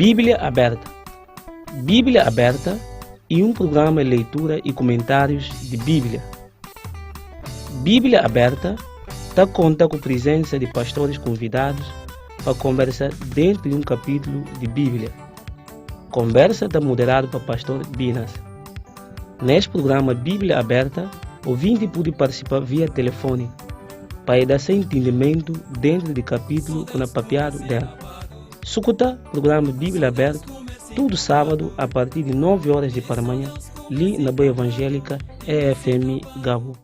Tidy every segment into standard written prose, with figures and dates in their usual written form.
Bíblia Aberta. Bíblia Aberta é um programa de leitura e comentários de Bíblia. Bíblia Aberta conta com a presença de pastores convidados para conversar dentro de um capítulo de Bíblia. Conversa está moderado por pastor Binas. Neste programa Bíblia Aberta, o ouvinte pode participar via telefone para dar seu entendimento dentro do capítulo com o papiado dela. Escuta o programa Bíblia Aberta todo sábado a partir de 9 horas de para manhã, ali na Boa Evangélica EFM Gabo.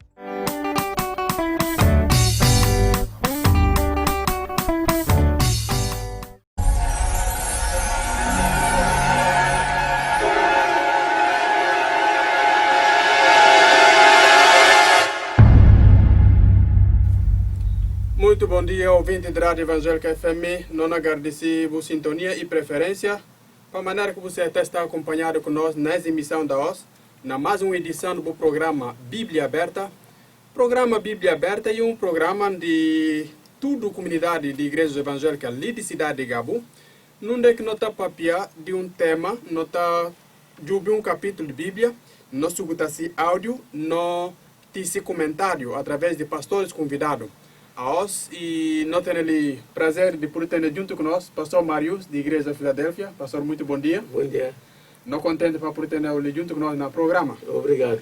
Muito bom dia, ouvinte da Rádio Evangélica FM. Nós agradecemos sintonia e preferência para a maneira que você até está acompanhado conosco nessa emissão da OS, na mais uma edição do programa Bíblia Aberta. Programa Bíblia Aberta é um programa de toda a comunidade de igrejas evangélicas ali de cidade de Gabo, onde nós está papiar de um tema, nós está de um capítulo de Bíblia, nós escutamos áudio, nós temos comentário através de pastores convidados. E nós temos o prazer de poder ter junto conosco pastor Marius, da Igreja de Filadélfia. Pastor, muito bom dia. Bom dia. Nós contentes para poder ter junto conosco no programa. Obrigado.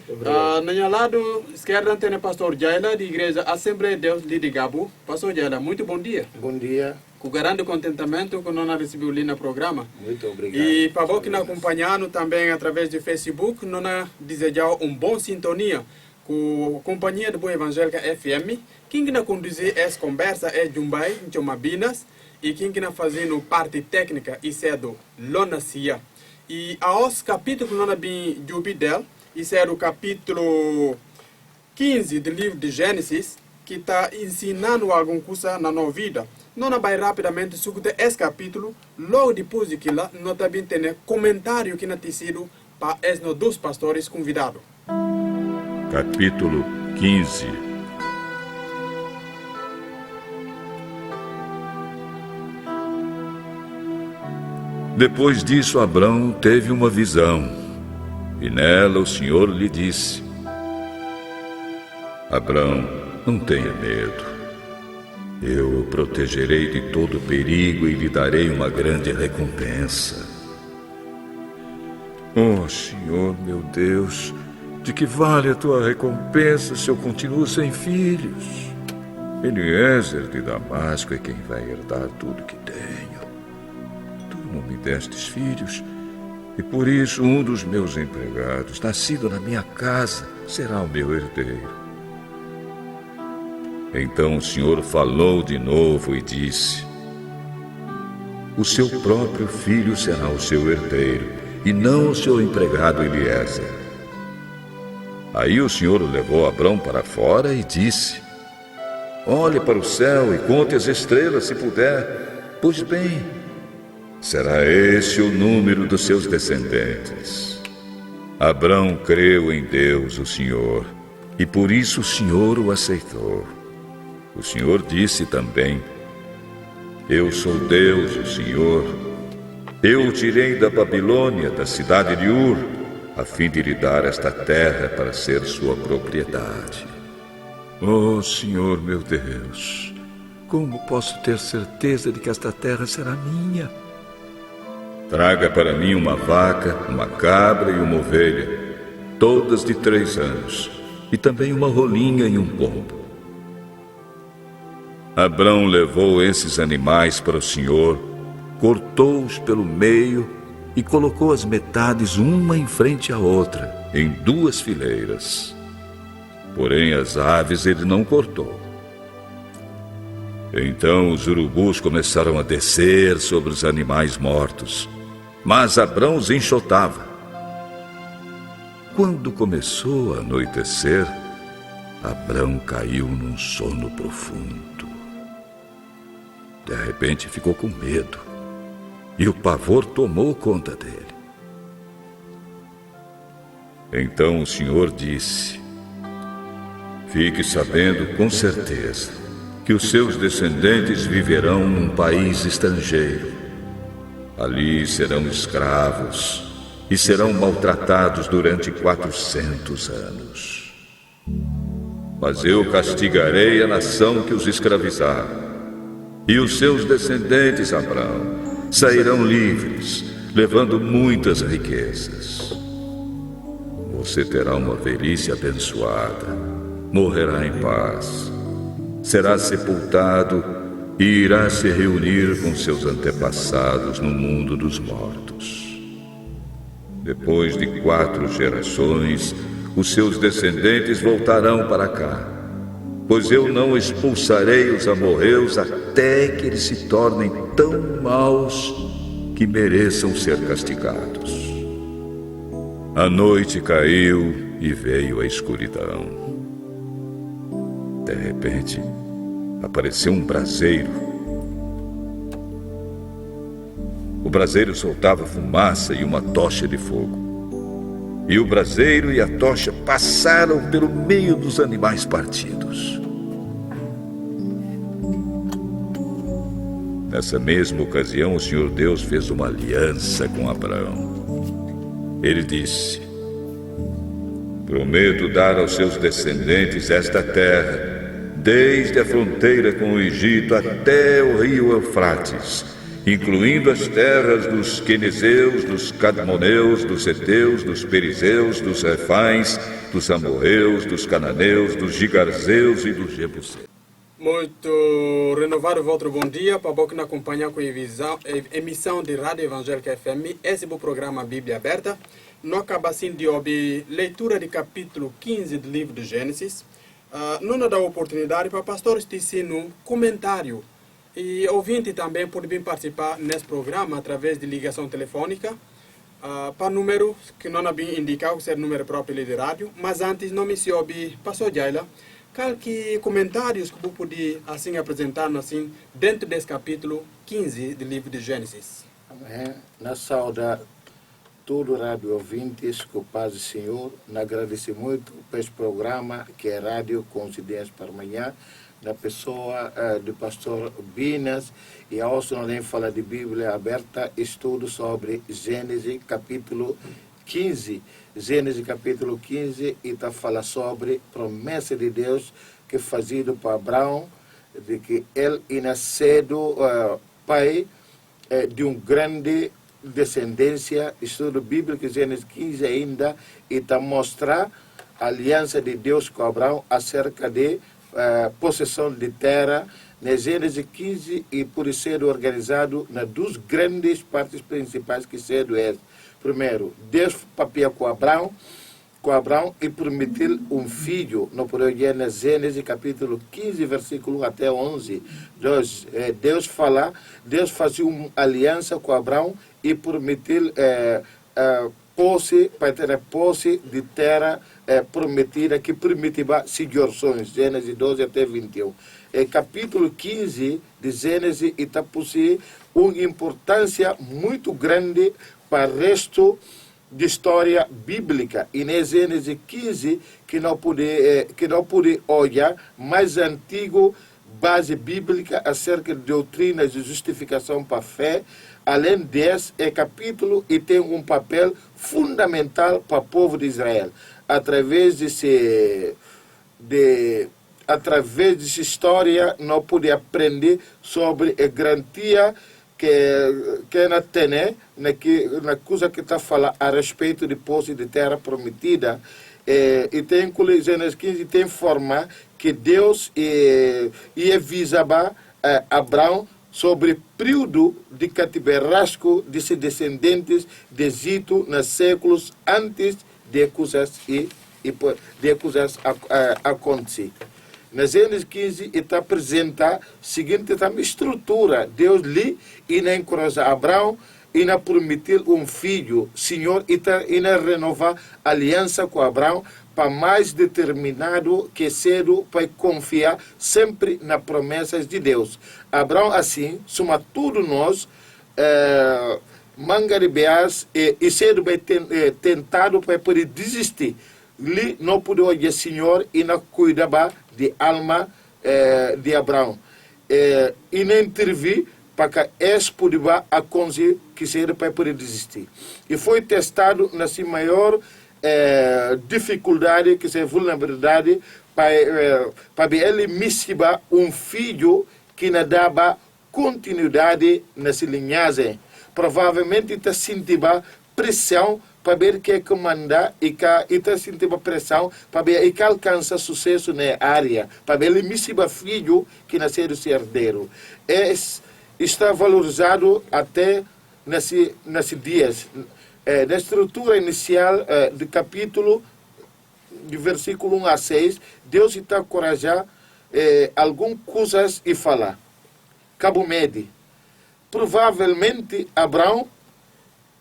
No meu lado esquerdo tem o pastor Jaila, da Igreja Assembleia de Deus de Gabo. Pastor Jaila, muito bom dia. Bom dia. Com grande contentamento que nós recebemos ali no programa. Muito obrigado. E para você que nos acompanhando também através do Facebook, nós desejamos bom sintonia com a companhia de Boa Evangélica FM. Quem na conduzir essa conversa é Jumbai, Choma Binas, e quem na fazendo parte técnica isso é do Lona Cia. E aos capítulos que nós bem Jubidel, isso é o capítulo 15 do livro de Gênesis, que está ensinando alguma coisa na nossa vida. Nós vai rapidamente sobre esse capítulo, logo depois de que lá, nós também temos comentário que não tem sido para esses dois pastores convidados. Capítulo 15. Depois disso, Abrão teve uma visão, e nela o Senhor lhe disse: Abrão, não tenha medo. Eu o protegerei de todo perigo e lhe darei uma grande recompensa. Oh, Senhor, meu Deus, de que vale a tua recompensa se eu continuo sem filhos? Eliezer de Damasco é quem vai herdar tudo que tenho. Tu não me destes filhos, e por isso um dos meus empregados, nascido na minha casa, será o meu herdeiro. Então o Senhor falou de novo e disse: O seu próprio filho será o seu herdeiro, e não o seu empregado Eliezer. Aí o Senhor levou Abrão para fora e disse: Olhe para o céu e conte as estrelas, se puder. Pois bem, será esse o número dos seus descendentes. Abrão creu em Deus, o Senhor, e por isso o Senhor o aceitou. O Senhor disse também: Eu sou Deus, o Senhor. Eu o tirei da Babilônia, da cidade de Ur, a fim de lhe dar esta terra para ser sua propriedade. Oh, Senhor meu Deus, como posso ter certeza de que esta terra será minha? Traga para mim uma vaca, uma cabra e uma ovelha, todas de 3 anos, e também uma rolinha e um pombo. Abrão levou esses animais para o Senhor, cortou-os pelo meio e colocou as metades uma em frente à outra, em 2 fileiras. Porém as aves ele não cortou. Então os urubus começaram a descer sobre os animais mortos, mas Abrão os enxotava. Quando começou a anoitecer, Abrão caiu num sono profundo. De repente ficou com medo, e o pavor tomou conta dele. Então o Senhor disse: Fique sabendo com certeza que os seus descendentes viverão num país estrangeiro. Ali serão escravos e serão maltratados durante 400 anos. Mas eu castigarei a nação que os escravizar, e os seus descendentes, Abraão, sairão livres, levando muitas riquezas. Você terá uma velhice abençoada, morrerá em paz, será sepultado e irá se reunir com seus antepassados no mundo dos mortos. Depois de 4 gerações, os seus descendentes voltarão para cá, pois eu não expulsarei os amorreus até que eles se tornem tão maus que mereçam ser castigados. A noite caiu e veio a escuridão. De repente, apareceu um braseiro. O braseiro soltava fumaça e uma tocha de fogo. E o braseiro e a tocha passaram pelo meio dos animais partidos. Nessa mesma ocasião, o Senhor Deus fez uma aliança com Abraão. Ele disse: prometo dar aos seus descendentes esta terra, desde a fronteira com o Egito até o rio Eufrates, incluindo as terras dos quenezeus, dos cadmoneus, dos heteus, dos perizeus, dos refães, dos amorreus, dos cananeus, dos gigarzeus e dos jebuseus. Muito renovado vosso bom dia para você que nos acompanha com a emissão de Rádio Evangélica FM. Esse é o programa Bíblia Aberta. Nós acabamos de ouvir leitura do capítulo 15 do livro de Gênesis. Não nos dá oportunidade para o pastor estar no comentário. E ouvinte também pode vir participar nesse programa através de ligação telefônica para número que não é indicado, que é o número próprio de rádio. Mas antes, não me se ouve, pastor Jaila, qualquer comentários que você pode assim, apresentar assim, dentro desse capítulo 15 do livro de Gênesis. Amém. Na saúde todo rádio ouvintes, com o paz do Senhor, agradeço muito por esse programa que é Rádio Coincidência para Amanhã, da pessoa do pastor Binas, e hoje nós vamos falar de Bíblia Aberta, estudo sobre Gênesis capítulo 15. Gênesis capítulo 15 e está falando sobre promessa de Deus que fazia para Abraão, de que ele ia ser pai de um grande descendência. Estudo bíblico Gênesis 15 ainda e está mostrar a aliança de Deus com Abraão acerca de possessão de terra. Na Gênesis 15 e por ser organizado nas 2 grandes partes principais que sendo é: primeiro, Deus papia com Abraão e permitir um filho. No projeto na Gênesis capítulo 15, versículo 1 até 11. Deus fazia uma aliança com Abraão e permitir posse, para ter posse de terra prometida que permitirá seguições. Gênesis 12 até 21. Capítulo 15 de Gênesis está possui uma importância muito grande para o resto de história bíblica. E na Gênesis 15 que não pode olhar mais antigo base bíblica acerca de doutrinas de justificação para a fé. Além desse, é capítulo e tem um papel fundamental para o povo de Israel. Através dessa história, nós podemos aprender sobre a garantia que na tem, na coisa que está falando a respeito de posse de terra prometida. E tem Gênesis 15 tem forma que Deus ia visar Abraão sobre o período de cativeiro de seus descendentes de Egito nos séculos antes de coisas acontecer. Na Gênesis 15 está apresenta a seguinte estrutura. Deus lhe encoraja Abraão e permitir um filho. Senhor e renovar a aliança com Abraão para mais determinado que cedo para confiar sempre nas promessas de Deus. Abraão assim, soma tudo nós, mangaribeas e cedo vai tentado para poder desistir. Ele não pode olhar Senhor e não cuidava de alma de Abraão. E não intervir para que esse podia acontecer que seja para poder desistir. E foi testado na sua maior dificuldade, que é vulnerabilidade, para ele miscibar filho que não dava continuidade nessa linhagem. Provavelmente está sentindo pressão para ver que comanda e está sentindo pressão para ver que alcança sucesso na área, para ver ele miscibar filho que nasceu do herdeiro. Está valorizado até nesses dias. Na estrutura inicial do capítulo, de versículo 1 a 6, Deus está encorajando algumas coisas e falar. Cabo Mede. Provavelmente Abraão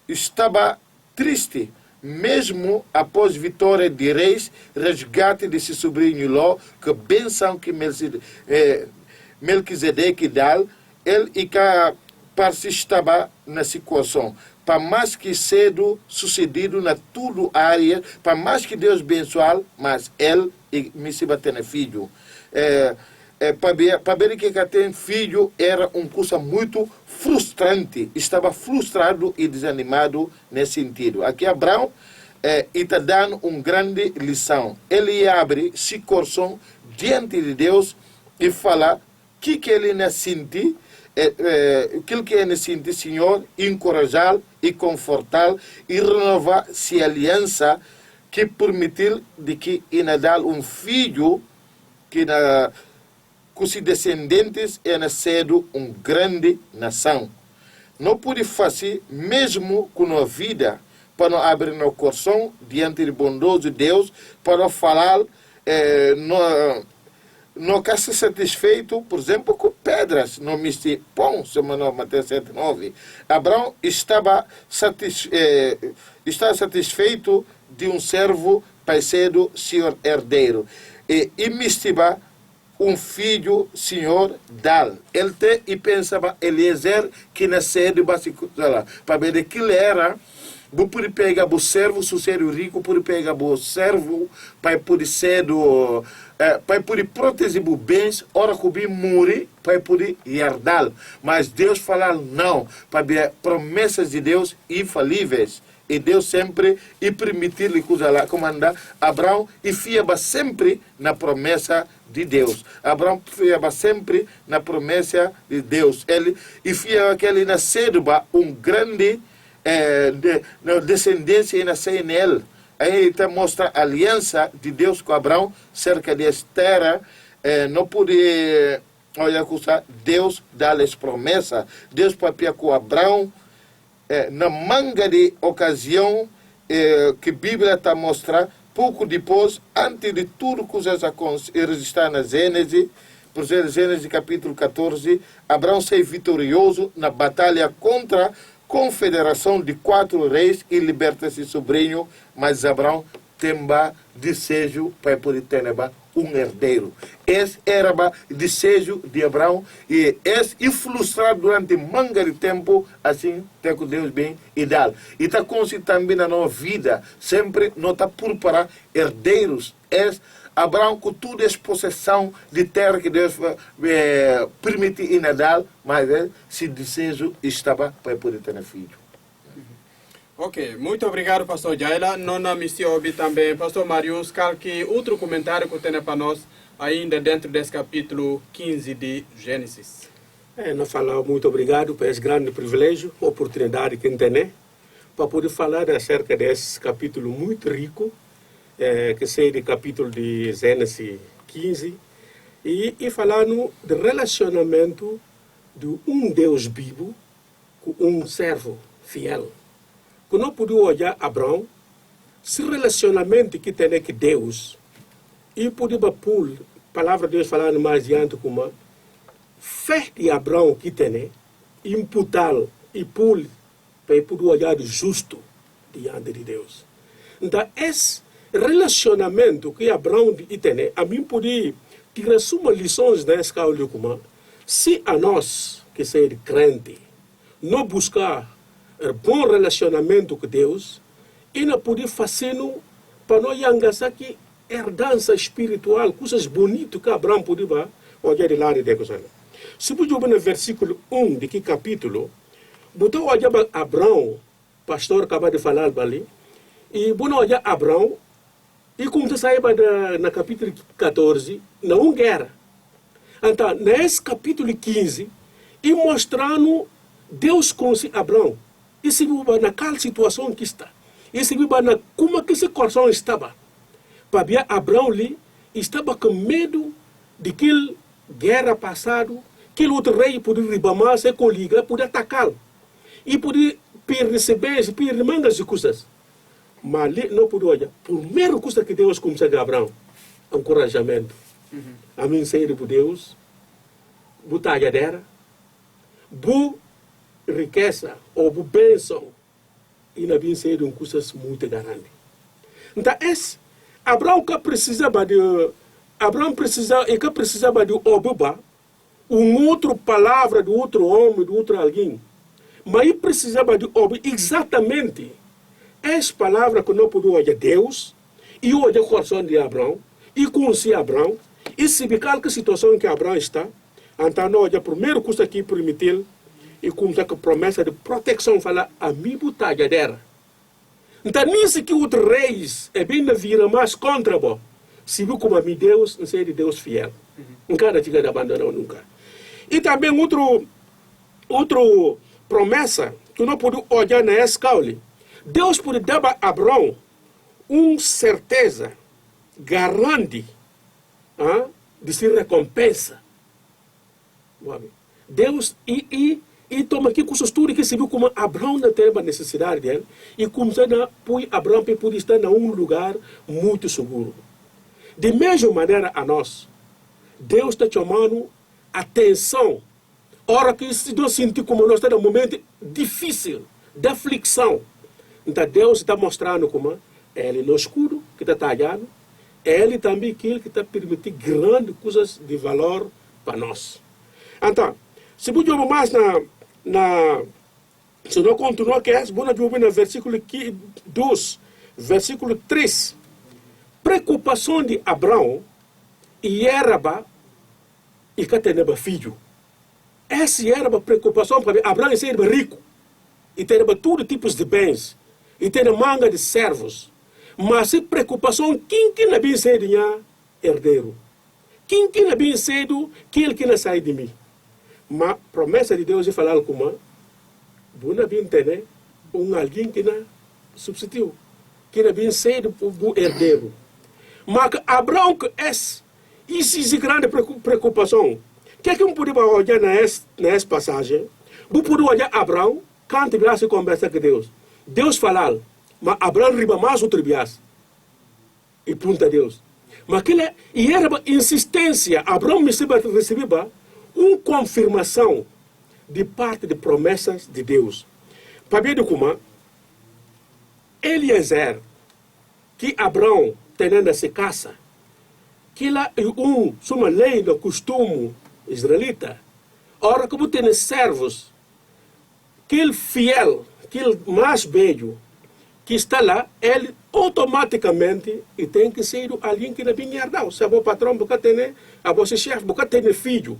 estava triste, mesmo após vitória de reis, resgate de seu sobrinho Ló, que benção que Melquisedeque dá, ele e que estava na situação. Para mais que cedo sucedido na tudo área, para mais que Deus abençoar, mas ele me se bater filho. Para ver que tem filho era uma coisa muito frustrante. Estava frustrado e desanimado nesse sentido. Aqui Abraão está dando uma grande lição. Ele abre seu coração diante de Deus e fala que ele não sente, aquilo que ele sente, Senhor, encorajá-lo e confortá-lo e renovar sua aliança que permitir de que ele dá filho que com seus descendentes é nascido uma grande nação. Não pode fazer, mesmo com a vida, para não abrir no coração diante do bondoso Deus, para falar, não quer ser satisfeito, por exemplo, com pedras. Não me se pão, Mateus 7:9. Abraão estava satisfeito de um servo para ser do seu herdeiro. E mistiva filho, Senhor, dá. Ele e pensava, Eliezer, que nasceu de Basicuzala. Para ver que ele era, você pode pegar o servo, se ser rico, pode pegar o servo, para poder ser para poder proteger os bens, ora que o morrer, para poder herdar. Mas Deus fala não, para ver promessas de Deus infalíveis. E Deus sempre e permitir-lhe coisa lá comandar Abraão e fiava sempre na promessa de Deus. Abraão fiava sempre na promessa de Deus. Ele e fiava que ele nasceu grande descendência e nasceu nele. Aí está mostra a aliança de Deus com Abraão cerca de terra. Não podia olha coisa Deus dá-lhes promessa. Deus papia com Abraão. Na manga de ocasião que a Bíblia está mostrando, pouco depois, antes de tudo que está na Gênesis, por exemplo, Gênesis capítulo 14, Abraão sai vitorioso na batalha contra a confederação de 4 reis e liberta seu sobrinho, mas Abraão tem desejo para poder ter um herdeiro. Esse era o desejo de Abraão e esse frustrado durante manga de tempo, assim, tem que Deus bem e dá. E está consciente também na nossa vida, sempre não está por para herdeiros. Abraão com toda essa possessão de terra que Deus permite e dar, mas esse desejo estava para poder ter filho. Ok, muito obrigado, pastor Jaila. Não me ouve também, pastor Marius, qualquer outro comentário que tem para nós ainda dentro desse capítulo 15 de Gênesis? Não falar muito obrigado por esse grande privilégio, oportunidade que tem, para poder falar acerca desse capítulo muito rico, que seja o capítulo de Gênesis 15, e falar do relacionamento de um Deus vivo com um servo fiel. Quando não podemos olhar Abraão, esse relacionamento que tem com Deus, e podemos pôr, a palavra de Deus falando mais adiante, como fé de Abraão que tem, imputá-lo e pôr, para poder olhar justo diante de Deus. Então, esse relacionamento que Abraão tem, a mim pode tirar umas lições nessa aula, como se a nós, que somos crentes, não buscar bom relacionamento com Deus, e não poder fazer para nós engajar que herdança espiritual, coisas bonitas que Abraão podia olhar de lado de Deus. Se você olhar no versículo 1 de que capítulo, você olha para Abraão, pastor acaba de falar ali, e você olha Abraão, e como você saiba na capítulo 14, não guerra. Então, nesse capítulo 15, e mostrando Deus com Abraão, e se viu naquela situação que está, e se viu na como que esse coração estava. Para ver Abraão ali, estava com medo de que guerra passado, que o outro rei podia ribamar, se coligar, podia atacá-lo. E podia receber, perder mangas de coisas. Mas ali não podia olhar. Primeiro coisa que Deus começou a Abraão, encorajamento. A mim sair por Deus, botar dera, bu riqueza, ou bu bênção, e na mim sair coisas muito grandes. Então, esse Abraão que precisava de ouvir outra palavra de outro homem, de outro alguém. Mas ele precisava de ouvir exatamente essa palavra que não podia ouvir Deus, e ouvir o coração de Abraão, e conhecer Abraão, e saber qual que situação que Abraão está. Então, não olha primeiro custa aqui permitir, e como a promessa de proteção, fala, a mim botar dera. Então, nisso que outros reis é bem na vira mais contra vós. Se viu como a mim Deus, não sei de Deus fiel. Nunca tinha de abandonar nunca. E também outra promessa que não pode olhar na escola. Deus pode dar a Abraão uma certeza garante de se recompensa. Deus e toma aqui com estudo que se viu como Abraão não teve a necessidade dele e começou a pôr Abraão para estar em um lugar muito seguro. De mesma maneira a nós, Deus está chamando atenção. Hora que nós sentimos como nós estamos num momento difícil, de aflição. Então Deus está mostrando como Ele no escuro, que está talhado, Ele também aquele que está permitindo grandes coisas de valor para nós. Então, se você olhar mais se não continuar que é, vamos ver no versículo 2, versículo 3. Preocupação de Abraão e era e que tinha filho. Essa era a preocupação para Abraão ser rico e ter todo tipo de bens e ter manga de servos. Mas a preocupação quem que não bem ser herdeiro? Quem que não bem ser aquele que não sai de mim? Mas a promessa de Deus é falar como não bem ter alguém que não substituiu, que não bem ser o herdeiro. Mas Abraão que isso é grande preocupação. O que é que eu poderia olhar nessa passagem? Eu poderia olhar Abraão, quando ele se conversa com Deus. Deus fala, mas Abraão riba mais outro bias. E pergunta a Deus. Mas e era uma insistência. Abraão recebia uma confirmação de parte de promessas de Deus. Para ver como Eliezer, que Abraão tem nessa casa, que lá é uma lei do costume israelita. Ora, como tem servos, aquele fiel, aquele mais velho, que está lá, ele automaticamente tem que ser alguém que não vem herdar. Se o patrão porque tem, a você chefe porque tem filho,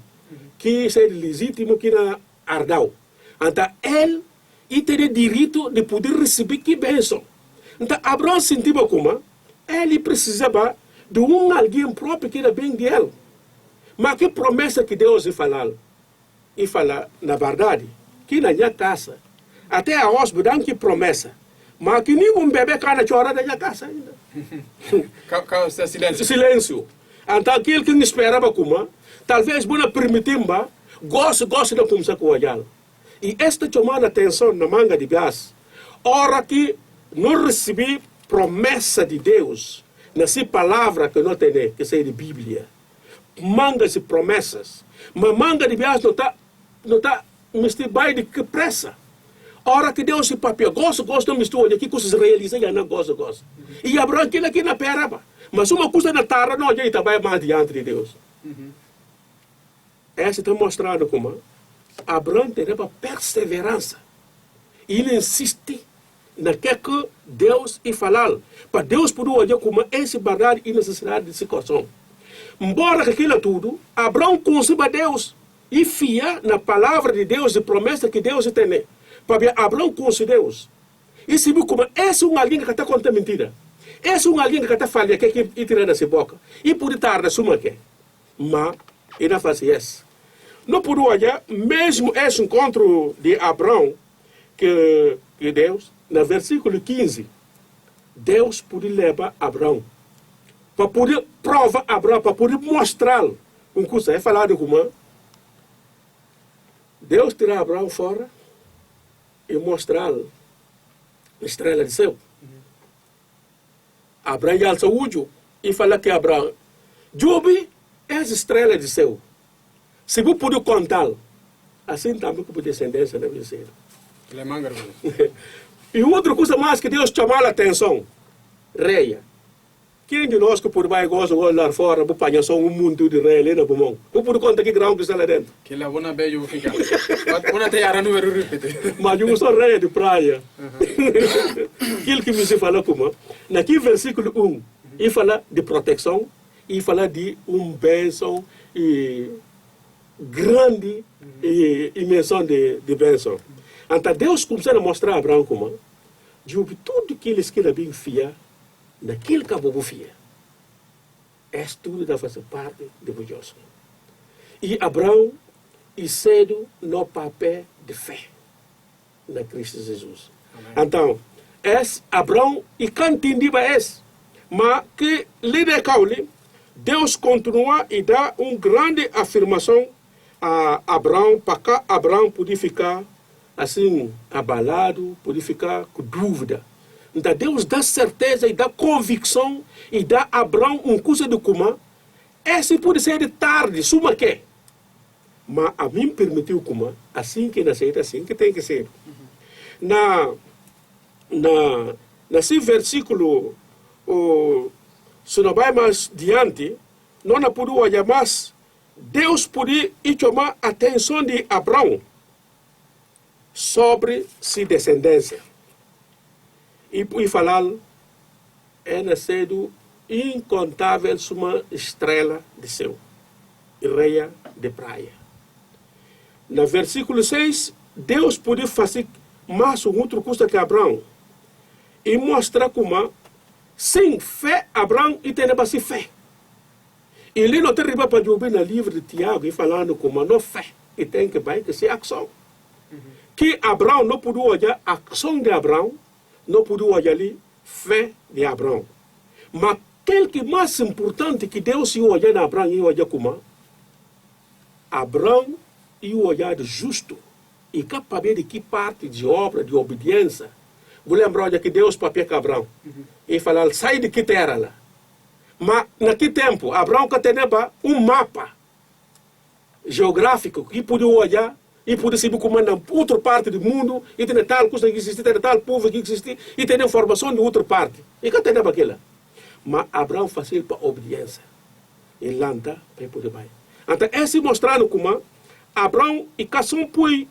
que é legítimo que não herdar. Então, ele tem direito de poder receber que bênção. Então, Abraão sentiu como ele precisava de alguém próprio que era bem dele. Mas que promessa que Deus falar? E falar, na verdade, que na minha casa, até a hóspede, que promessa. Mas que nenhum bebê cana chora na minha casa ainda. Silêncio. Silêncio. Então, aquele que me esperava como, talvez não permitimos, gosta de começar com o olhar. E esta chamando a atenção na manga de bias, hora que não recebi promessa de Deus, nessa palavra que não tem, que é de Bíblia, mangas de promessas, mas manga de bias não está vai de que pressa. Hora que Deus se papel, gosta me estou aqui coisas realizam já não gosta. E Abraão aquilo aqui na peraba, mas uma coisa na terra não já vai mais diante de Deus. Essa está mostrando como Abraão teve perseverança. Ele insiste naquilo que Deus ia falar. Para Deus poder olhar como essa verdade e necessidade desse coração. Embora aquilo tudo, Abraão conceba Deus. e fia na palavra de Deus, de promessa que Deus tem. Para Abraão com Deus. E se viu como esse é alguém que está contando mentira. Esse é alguém que está falando que é tirando essa boca. E por estar na suma que. Mas, ele não faz isso. Não por olhar, mesmo esse encontro de Abraão, que Deus, no versículo 15, Deus podia levar Abraão, para poder provar Abraão, para poder mostrar-lhe um curso. É falado como Deus tirar Abraão fora e mostrar-lhe a estrela de céu. Abraão alça o olho e fala que Abraão, Jobe é a estrela de céu. Se você puder contá-lo, assim também com a descendência deve ser. E outra coisa mais que Deus chamou a atenção, reia. Quem de nós que por baixo gosta de olhar fora, para apanhar só mundo de reia ali na bumão? Você pode contar que grão que está lá dentro? Que lá vou beijo ficar. Vou ter a número repetir. Mas eu sou reia de praia. Aquilo que você falou como, naquele versículo 1, ele fala de proteção, e fala de bênção e grande imensão de bênção. Então Deus começou a mostrar a Abraão como de tudo que eles querem bem fiar, naquilo que vou fiar. É tudo da fazer parte de Deus. E Abraão e cedo no papel de fé na Cristo Jesus. Amém. Então, Abraão e cantindiba mas que líder caule, Deus continua e dá uma grande afirmação a Abraão, para que Abraão podia ficar assim, abalado, podia ficar com dúvida. Então Deus dá certeza e dá convicção e dá a Abraão coisa de como esse pode ser de tarde, suma que. Mas a mim permitiu como assim que nascer, assim que tem que ser. Nesse versículo, se não vai mais diante, não podemos olhar mais. Deus podia chamar a atenção de Abraão sobre sua descendência. E falar, é nascido incontável uma estrela de céu, e reia de praia. No versículo 6, Deus podia fazer mais outra coisa que Abraão, e mostrar como, sem fé, Abraão e tem bastante fé. E ele não tem riba para ouvir no livro de Tiago, e falando como não fé, e tem que ser ação. Que Abraão não podia olhar a ação de Abraão, não podia olhar ali fé de Abraão. Mas aquele que mais importante que Deus ia olhar na Abraão, ia olhar como Abraão ia olhar de justo, e capaz de que parte de obra, de obediência. Vou lembrar que Deus papel com Abraão, e falar, sai de que terra lá. Mas naquele tempo, Abraão tinha mapa geográfico que podia olhar e podia saber como na outra parte do mundo, e tem tal coisa que existe, tem tal povo que existe, e tem informação de outra parte. E que tem aquela. Mas Abraão fazia para obediência. E lanta para poder vai. Então, esse mostrando como Abraão e Cação põe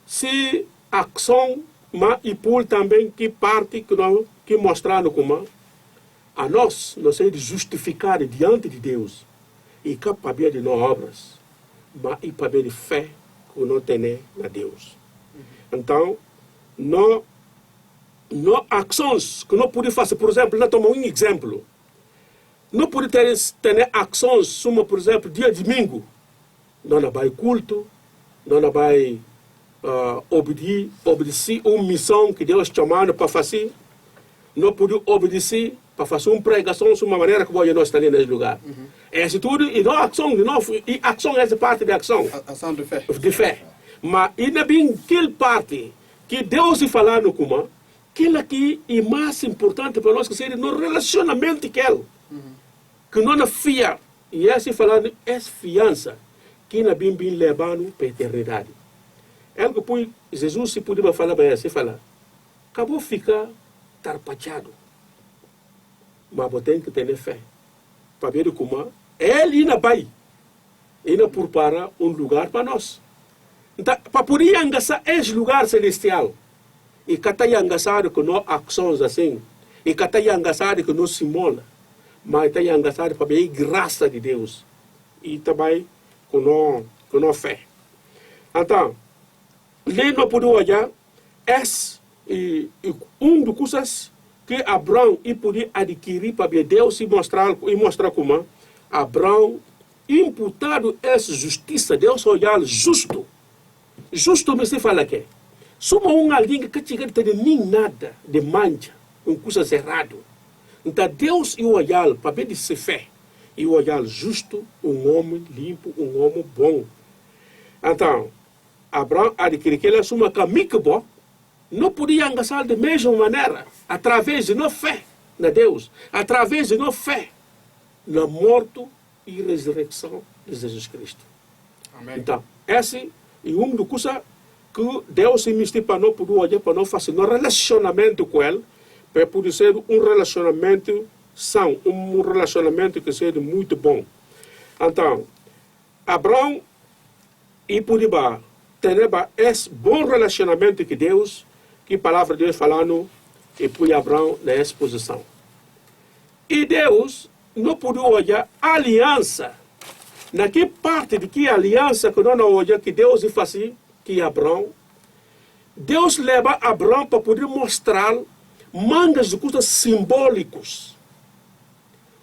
se ação, mas e por também que parte que mostrando como a nós sei de justificar diante de Deus e capaz de não obras, mas e para de fé que não tem na Deus. Então, não ações que não pode fazer, por exemplo, não tomar um exemplo. Não pode ter ações, como por exemplo, dia de domingo, não vai culto, não vai obedecer uma missão que Deus chamou para fazer, não pode obedecer para fazer uma pregação de uma maneira que nós estamos ali nesse lugar. Esse tudo, e não ação de novo, e ação é essa parte da ação. Ação de fé. De fé. Mas ainda bem aquela parte que Deus está falando como, aquilo aqui é mais importante para nós que seja no relacionamento que ele. Que não é fiar. E esse falando, é fiança que não é bem levando para a eternidade. É que põe, Jesus se podia falar para ele, fala, acabou ficar tarpachado. Mas você tem que ter fé. Para ver como ele ainda vai. Ainda prepara um lugar para nós. Então, para poder engaçar esse lugar celestial. E que está engaçado com nós ações assim. E que está engaçado com nós simbola. Mas está engaçado para ver a graça de Deus. E também com nós fé. Então, ali não pode olhar, das coisas que Abraão podia adquirir para Deus e mostrar como Abraão imputado essa justiça, Deus olhar justo. Justo me se fala que somos alguém que não tem nem nada de mancha, coisas erradas. Então Deus ia olhar para ver de ser fé, e olhar justo, homem limpo, homem bom. Então, Abraão adquiriu que ele assuma caminho bom, não podia engaçar de mesma maneira, através de não fé na Deus, através de não fé na morte e ressurreição de Jesus Cristo. Amém. Então, esse é das coisas que Deus investiu para nós poder olhar, para nós fazer um relacionamento com Ele, para poder ser relacionamento são, relacionamento que seja muito bom. Então, Abraão podia ter esse bom relacionamento com Deus, que a palavra de Deus falando, e põe Abraão na exposição. E Deus não podia olhar a aliança, naquela parte de que aliança que nós olhamos, que Deus fazia, que Abraão, Deus leva Abraão para poder mostrar mangas de coisas simbólicas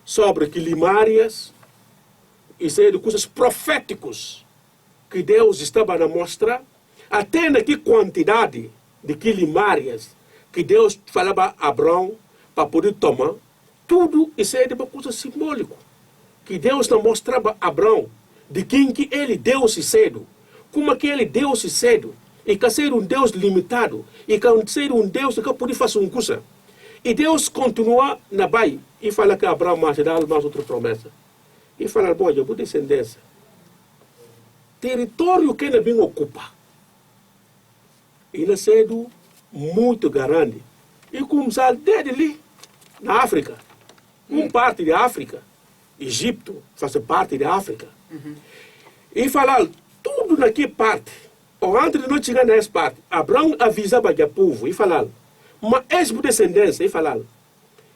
sobre climárias e de coisas proféticas que Deus estava a mostrar, até naquela quantidade de climárias que Deus falava a Abraão para poder tomar, tudo isso é de uma coisa simbólica que Deus não mostrava a Abraão de quem que ele Deus cedo, como que ele Deus cedo, e que ser Deus limitado, e que ser Deus que podia fazer uma coisa. E Deus continua na Bahia e fala que Abraão mais dá mais outra promessa. E fala, bom, eu vou descendência. Território que ele bem ocupa. Ele é cedo muito grande. E começar desde ali, na África. Uma parte da África. Egito faz parte da África. E falar tudo naquela parte. Ou antes de não chegar nessa parte, Abraão avisava o povo e falar, mas essa descendência, e falar,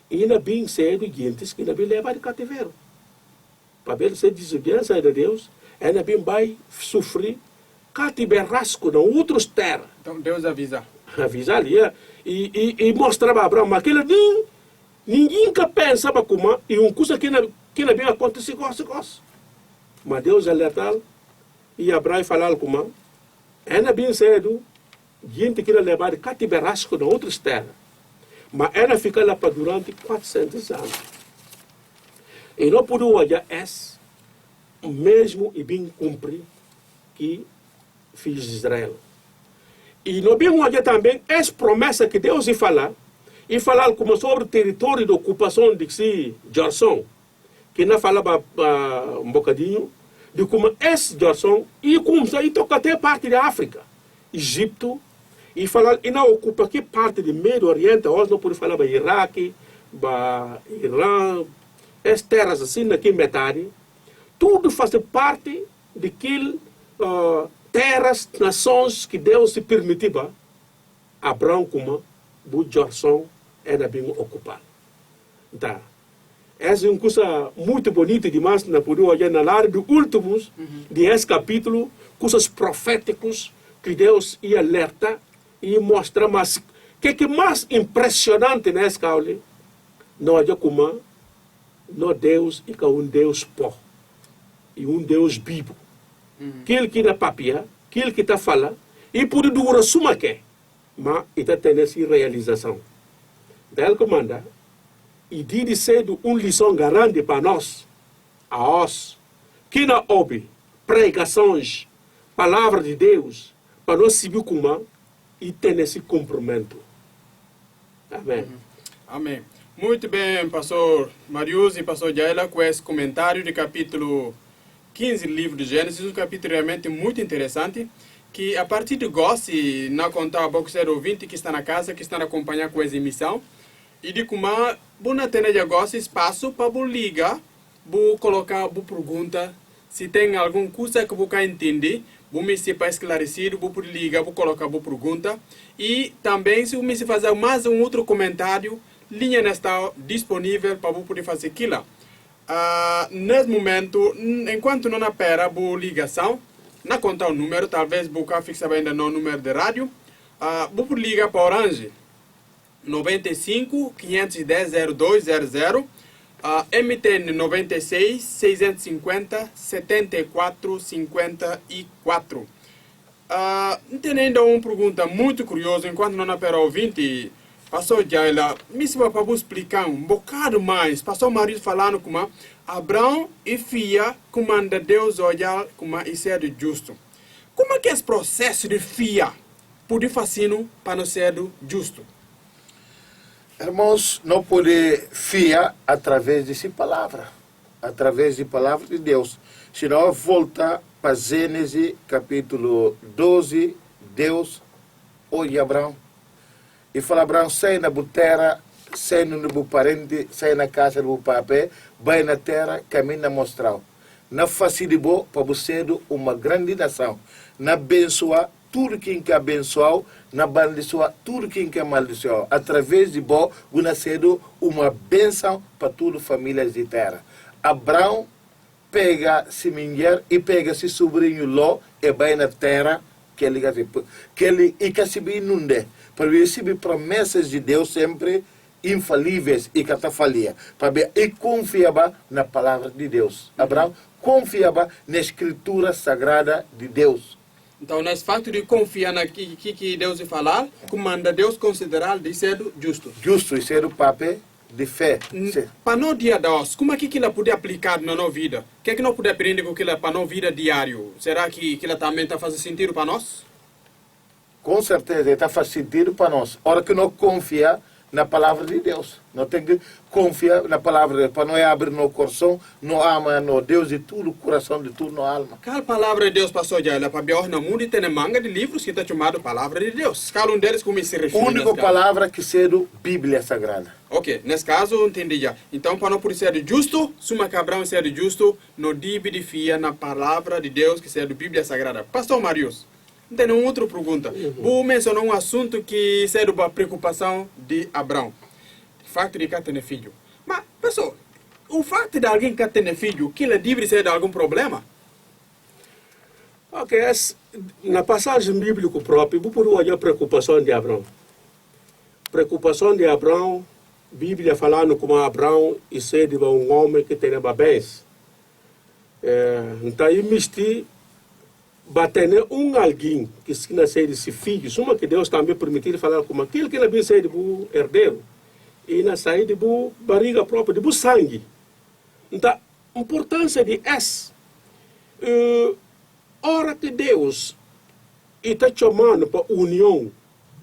e ainda bem cedo, gente que ainda bem leva de cativeiro. Para ver se desobediência de Deus, ainda bem vai sofrer cativerasco na outras terras. Então Deus avisa. Avisa ali, e mostrava a Abraão, mas aquele ninguém que pensava como, e uma coisa que não bem acontecer, mas Deus alertava, e Abraão falava como, ainda bem cedo, gente que ia levar de cativerasco na outras terras. Mas ela fica lá para durante 400 anos. E não pode olhar esse, mesmo e bem cumprir, que fez Israel. E não bem olhar também essa promessa que Deus ia falar, como sobre o território de ocupação de Jorson, que não falava um bocadinho, de como esse Jorson ia começar a tocar até parte da África, Egito, e falar, e não ocupa que parte do Médio Oriente, hoje não pode falar para Iraque, para Irã, as terras assim, naquela metade, tudo faz parte daquelas terras, nações que Deus se permitia, Abraão como o Jorson era bem ocupado. Então, essa é uma coisa muito bonita demais, na poder olhar na área dos últimos, desse capítulo, coisas proféticas que Deus ia alertar e mostrar, mas o que é mais impressionante nesse caule, não é como não Deus e que um Deus pó, e um Deus vivo. Aquele que não papia, aquele que está falando, e por durar suma que, mas está tendo essa realização. Ele comanda, e de ser uma lição grande para nós, que não ouve pregações, palavra de Deus, para nós saber como e ter esse comprometimento. Amém. Amém. Muito bem, pastor Marius e pastor Jaila, com esse comentário do capítulo 15 do livro de Gênesis, um capítulo realmente muito interessante, que a partir de goste, não contar a pouco ser ouvinte que está na casa, que está a acompanhar com essa emissão, e de como não tem de gosto espaço para ligar, para colocar a pergunta, se tem alguma coisa que você entende, vou me se para esclarecido, vou ligar, vou colocar a pergunta, e também se você fazer mais um outro comentário, linha está disponível para você poder fazer aquilo. Nesse momento, enquanto não espera a ligação, Na conta o número, talvez buscar fixar ainda no número de rádio. Vou ligar para Orange 95 510 0200, MTN 96 650 74 54. Entendendo uma pergunta muito curiosa, enquanto não para ouvinte, pastor Jaila, me se para você explicar um bocado mais, pastor Marius falando como Abraão e filha comanda Deus olhar como isso é justo. Como é que esse processo de filha pode fazer para não ser justo? Irmãos, não pode fiar através de sua palavra, através da palavra de Deus. Se não volta para Gênesis capítulo 12, Deus olha Abraão e fala: Abraão, sai na terra, sai no parente, sai na casa do papai, vai na terra, caminha mostrar. Na face de boa para você uma grande nação, na abençoar tudo quem quer abençoar, na amaldiçoar tudo quem quer amaldiçoar. Através de boa, vai ser uma bênção para toda a família de terra. Abraão pega se mulher e pega se sobrinho Ló e vai na terra que ele e que se inunde para receber promessas de Deus sempre infalíveis e catafalia para e confiava na palavra de Deus. Abraão confiava na escritura sagrada de Deus. Então, nesse fato de confiar na que Deus falar, comanda Deus considerar de ser justo. Justo e ser o papel de fé. Para no dia de hoje, como é que ela pode aplicar na nossa vida? O que é que nós podemos aprender com aquilo para a nossa vida diário? Será que ela também está fazendo sentido para nós? Com certeza, está fazendo sentido para nós. Hora que nós confiamos na palavra de Deus. Nós temos que confiar na palavra de Deus. Para nós abrir no coração, nós amamos Deus de tudo, o coração de tudo, na alma. Qual palavra de Deus passou já? Ela para ver no mundo e tem manga de livros que está chamado Palavra de Deus. Qual um deles como se refere? A única palavra que ser Bíblia Sagrada. Ok, nesse caso eu entendi já. Então, para não poder ser justo, suma cabrão ser justo, no dibe de fia na palavra de Deus que ser Bíblia Sagrada. Pastor Marius, tem uma outra pergunta. Vou mencionar um assunto que é uma preocupação de Abraão. O fato de que ter filho. Mas, pessoal, o fato de alguém que ter filho, que ele deve ser de algum problema? Ok, na passagem bíblica própria, vou poder olhar a preocupação de Abraão. Preocupação de Abraão, Bíblia falando como Abraão e ser um homem que tem bens. Então, aí bater alguém que se nascer desse filho, suma que Deus também permitiu falar como aquele que ele vai ser do herdeiro e na sair de barriga própria, de sangue. Então, a importância de essa, hora que Deus está chamando para a união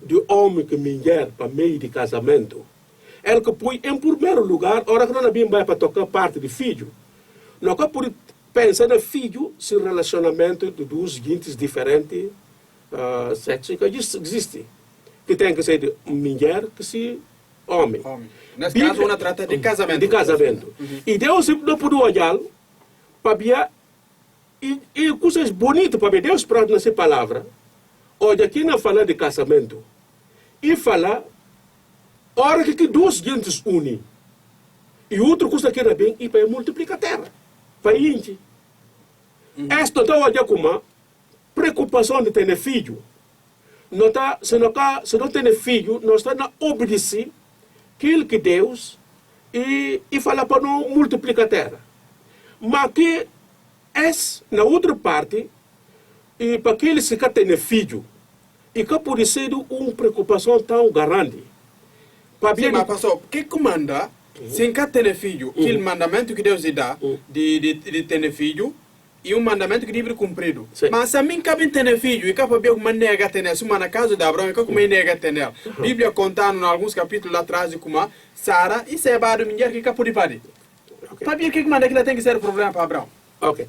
de homem e mulher para meio de casamento, ele que põe em primeiro lugar, hora que não vai para tocar parte de filho, não é por pensa no filho, se relacionamento de duas seguintes diferentes sexos que existe. Que tem que ser de mulher que se homem. Nesse caso, uma trata de casamento. De casamento. E Deus não pode olhar para ver e coisas bonitas para ver. Deus prata nessa palavra. Olha, aqui não fala de casamento. E fala, hora que duas gentes unem. E outra coisa que era bem, e para multiplicar a terra. Para índio. Esta está olhando como preocupação de ter filho. Se não tem filho, nós estamos a obedecer aquilo que Deus e fala para não multiplicar a terra. Mas que na outra parte, e para aqueles que têm filho, e que pode ser uma preocupação tão grande. Sim, mas pastor, o que comanda, sem que ter filho, aquele mandamento que Deus dá de ter filho, e um mandamento que deve ser cumprido. Sim. Mas se a mim cabe ter filho, e que para ver como nega ter, se uma na casa de Abraão, e que como nega ter. A Bíblia contando em alguns capítulos lá atrás de como Sara e Seba de mulher que pode parir. Para ver o que manda que ela tem que ser o problema para Abraão. Ok.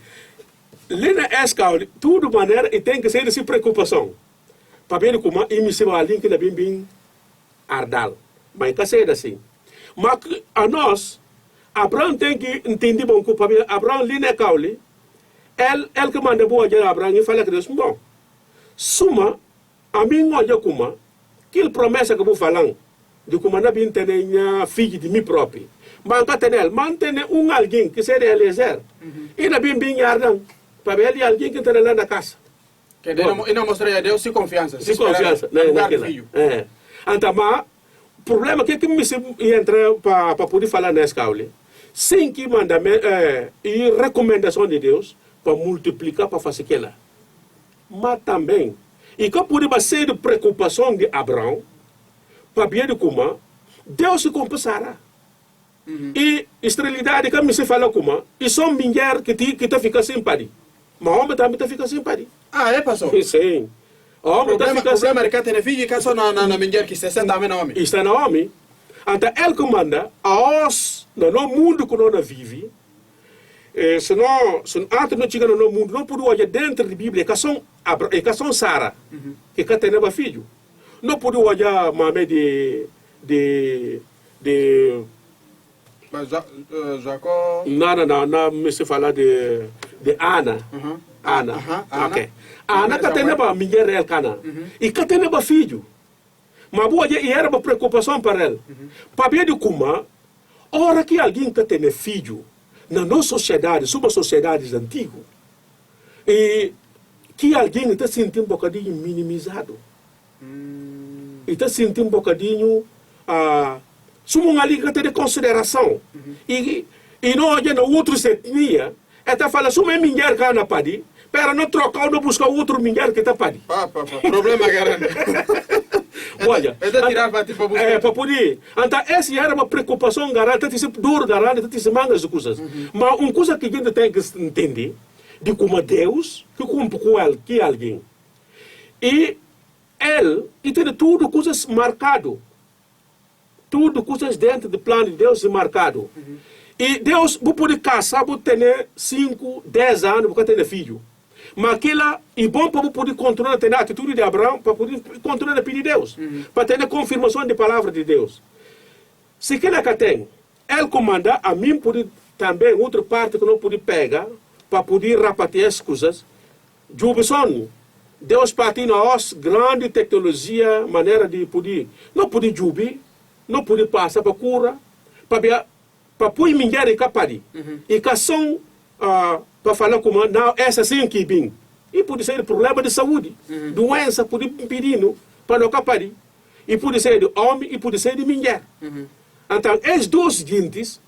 Lina escaule, tudo maneira e tem que ser essa preocupação. Para ver como imissível alguém que não é bem ardal. Mas que seja assim. Mas a nós, Abraão tem que entender bom que para ver Abraão Lina escaule, ele que manda boa de Abraão e fala que Deus, bom, suma, a mim olha como, que promessa que eu vou falar, de como não tem filho de mim próprio. Mas que tem ele, mantém alguém que seja Eliezer, e não bem ardão, para ver ele alguém que está lá na casa. Que e não mostraria a Deus sem confiança. Sem confiança, naquilo. Então, mas o problema é que me entra para poder falar nessa caule, sem que mandamento e recomendação de Deus para multiplicar para fazer aquilo. Mas também, e que poderia ser de preocupação de Abraão, para ver como Deus se compensará. E esterilidade que me se fala como, e só mulher que fica sem pari. Mas homem também fica sem pari. Ah, é, pastor? Sim. O problema é que tem filho e que só na mulher que se senta na homem. Está na homem. Então, ele comanda a nós, no mundo que nós vivemos, se nós não chegamos no mundo, não podemos olhar dentro da Bíblia, que são Sara, que tem filho. Não podemos olhar mamãe de mas Jacó... Não, me se fala de Ana. Ana. Ok. Ana que tem uma mulher real cana. E que tem um filho. Mas boa, e era uma preocupação para ela. Para ver de como, hora que alguém que tem filho, na nossa sociedade, somos sociedades antigas, e que alguém está sentindo um bocadinho minimizado. E está sentindo um bocadinho... somos ali que tem consideração. E não olha na outra etnia, está falando, somos mulher que não pode, para não trocar ou não buscar outro mulher que está pode. Problema grande. Olha, para poder. Então, essa era uma preocupação garante, tem dor garante, tem mangas de coisas. Mas uma coisa que a gente tem que entender, de como Deus, que cumpre com ele, que alguém. E ele tem tudo coisas marcado. Tudo coisas dentro do plano de Deus é marcado. E Deus, você pode casar, você ter 5, 10 anos, você ter filho. Mas aquilo é bom para você poder controlar a atitude de Abraão, para poder controlar a pedido de Deus. Para ter a confirmação da palavra de Deus. Se aquilo que tem, ele comanda, a mim pode também, outra parte que não pode pegar, para poder repartir as coisas. Jubison, Deus partiu nós, grande tecnologia, maneira de poder, não poder jubir, não pode passar para cura, para pôr mulher em capari. E que são, para falar como, não, essa sim que bem. E pode ser problema de saúde, doença, pode impedir para não capari. E pode ser de homem e pode ser de mulher. Então, esses dois gente,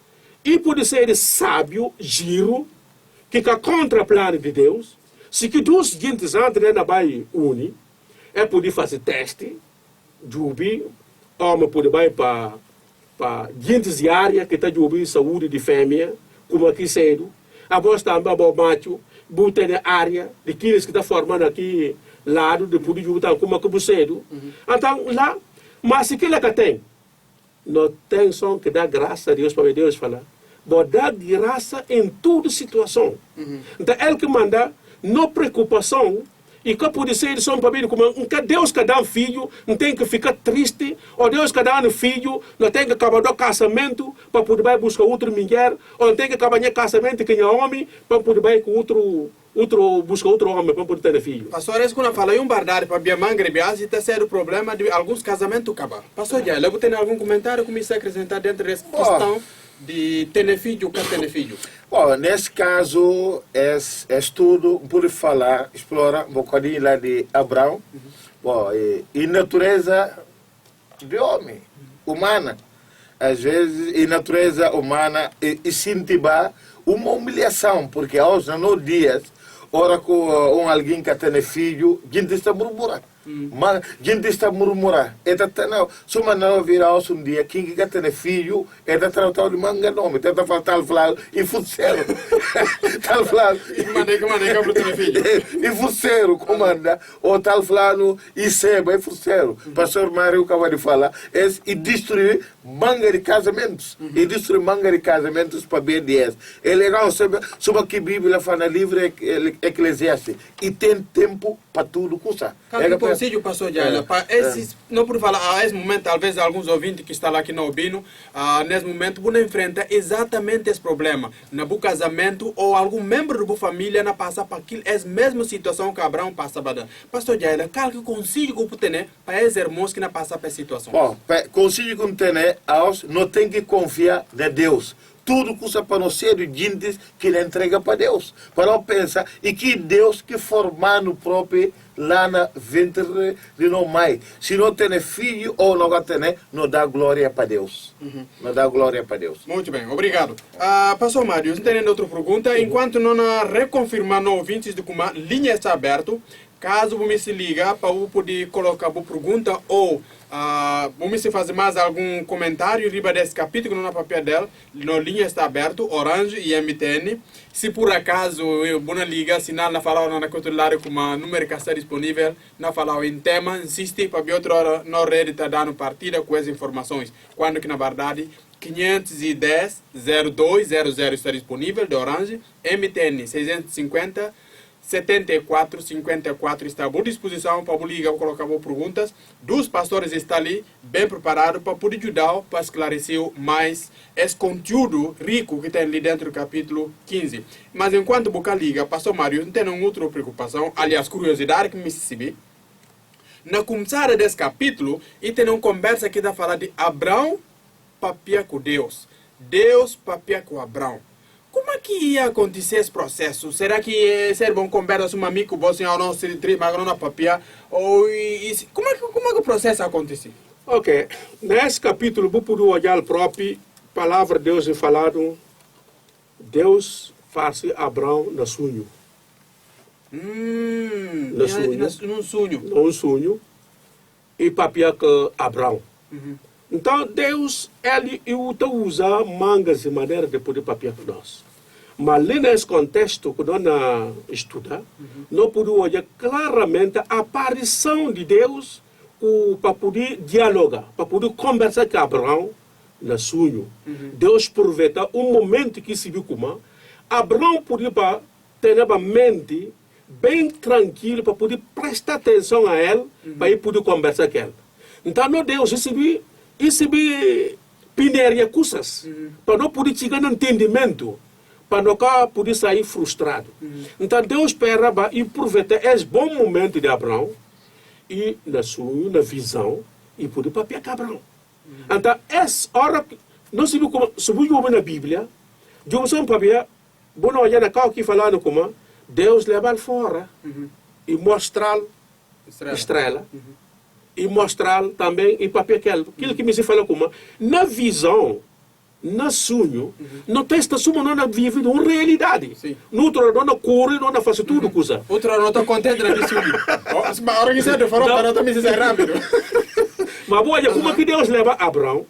e pode ser de sábio, giro, que é contra o plano de Deus. Se que duas gente entram na Bahia uni, é poder fazer teste, jubir, homem pode ir para gente diária que está de ouvir saúde de fêmea, como aqui cedo. A voz também é macho, botar na área de aqueles que está formando aqui lado, de poder juntar como aqui cedo. Então, lá, mas se aquilo que tem, não tem só que dar graça a Deus para Deus falar. Mas dar graça em toda situação. Então, ele que manda, não preocupação. E que pode ser só para mim, como Deus que dá um filho, não tem que ficar triste, ou Deus que dá um filho, não tem que acabar o casamento para poder buscar outra mulher, ou não tem que acabar o casamento que é homem para poder com buscar outro homem para poder ter filho. Pastor, isso quando eu falei verdade para minha mãe, e está sendo o problema de alguns casamentos acabar. Pastor, já, eu tenho algum comentário que me acrescentar dentro dessa questão de ter filho ou não ter filho? Bom, nesse caso, é tudo, por falar, explorar um bocadinho lá de Abraão, bom, e natureza de homem, humana. Às vezes, e natureza humana, e sentir uma humilhação, porque aos nos dias, ora com alguém que tem filho, a gente está murmurando. Mas a gente está murmurando. Se uma não virar um dia, quem que tem filho, é da tratar de manga nome, tenta faltar falar e fuceiro. Tal falando. E maneca para ter filho. E fuceiro, comanda. Ou tal falando e seba, e fuceiro. Pastor Mário acaba de falar. E destruir manga de casamentos. E destruir manga de casamentos para BDS. É legal saber sobre que a Bíblia fala livre Eclesiastes. E tem tempo para tudo coisa. Conselho, pastor Jaila, não por falar, a esse momento, talvez alguns ouvintes que estão aqui no ouvindo, nesse momento, você enfrenta exatamente esse problema. No casamento, ou algum membro da família não passa para essa mesma situação que Abraão passa para pastor Jaila, qual que o conselho que você tem para esses irmãos que não passam por essa situação? Bom, conselho que você tem, não tem que confiar em Deus. tudo coisa para nós ser gente que ele entrega para Deus. Para nós pensar, e que Deus que formar no próprio lá na ventre de nós mãe. Se não tem filho ou não tem, não dá glória para Deus. Não dá glória para Deus. Muito bem, obrigado. Pastor Mário, entendendo outra pergunta, enquanto não reconfirmar no ouvintes de como a linha está aberta, caso você se liga para poder colocar a pergunta ou você fazer mais algum comentário riba desse capítulo no papel dela, na linha está aberto, Orange e MTN. Se por acaso você liga, sinal na falar na controlar com o número que está disponível, na falar em tema, insiste para outra hora na rede está dando partida com essas informações. Quando que na verdade 510 0200 está disponível de Orange, MTN 650 7454 está à boa disposição para ligar ou colocar perguntas. Dos pastores estão ali bem preparados para poder ajudar para esclarecer mais esse conteúdo rico que tem ali dentro do capítulo 15. Mas enquanto você liga, pastor Mário, não tem nenhuma outra preocupação, aliás, curiosidade que me recebi. Na começada desse capítulo, e tem uma conversa que está falando de Abraão papia com Deus. Deus papia com Abraão. Como é que ia acontecer esse processo? Será que ia ser bom conversar com um amigo, você não se mas não papia? Ou como é que o processo acontece? Ok. Nesse capítulo, vou poder olhar a própria palavra de Deus e falar, Deus faz Abraão no sonho. Num sonho. Num sonho. E papia com Abraão. Então, Deus, ele usa mangas de maneira de poder papiar com nós. Mas, ali nesse contexto que nós estudamos, nós podemos olhar claramente a aparição de Deus para poder dialogar, para poder conversar com Abraão no sonho. Deus aproveita um momento que se viu como Abraão podia ter a mente bem tranquila para poder prestar atenção a ele, para ele poder conversar com ele. Então, Deus recebeu pinéria coisas, para não poder chegar no entendimento, para não poder sair frustrado. Então Deus esperava e aproveita esse bom momento de Abraão, e na sonho, na visão, e poder papiar com Abraão. Então, essa hora, nós subimos na Bíblia, Deus não papia, bom olhar na cal que falando como, Deus leva fora, e mostrar estrela. E mostrar também e papel aquilo que me se fala como na visão, na sonho, não tem esta suma, não vive uma realidade. Noutra não corre, não faz tudo coisa. Outra não está contente na sonho. A hora que você falou, não também se rápido. Mas olha como que Deus leva Abraão.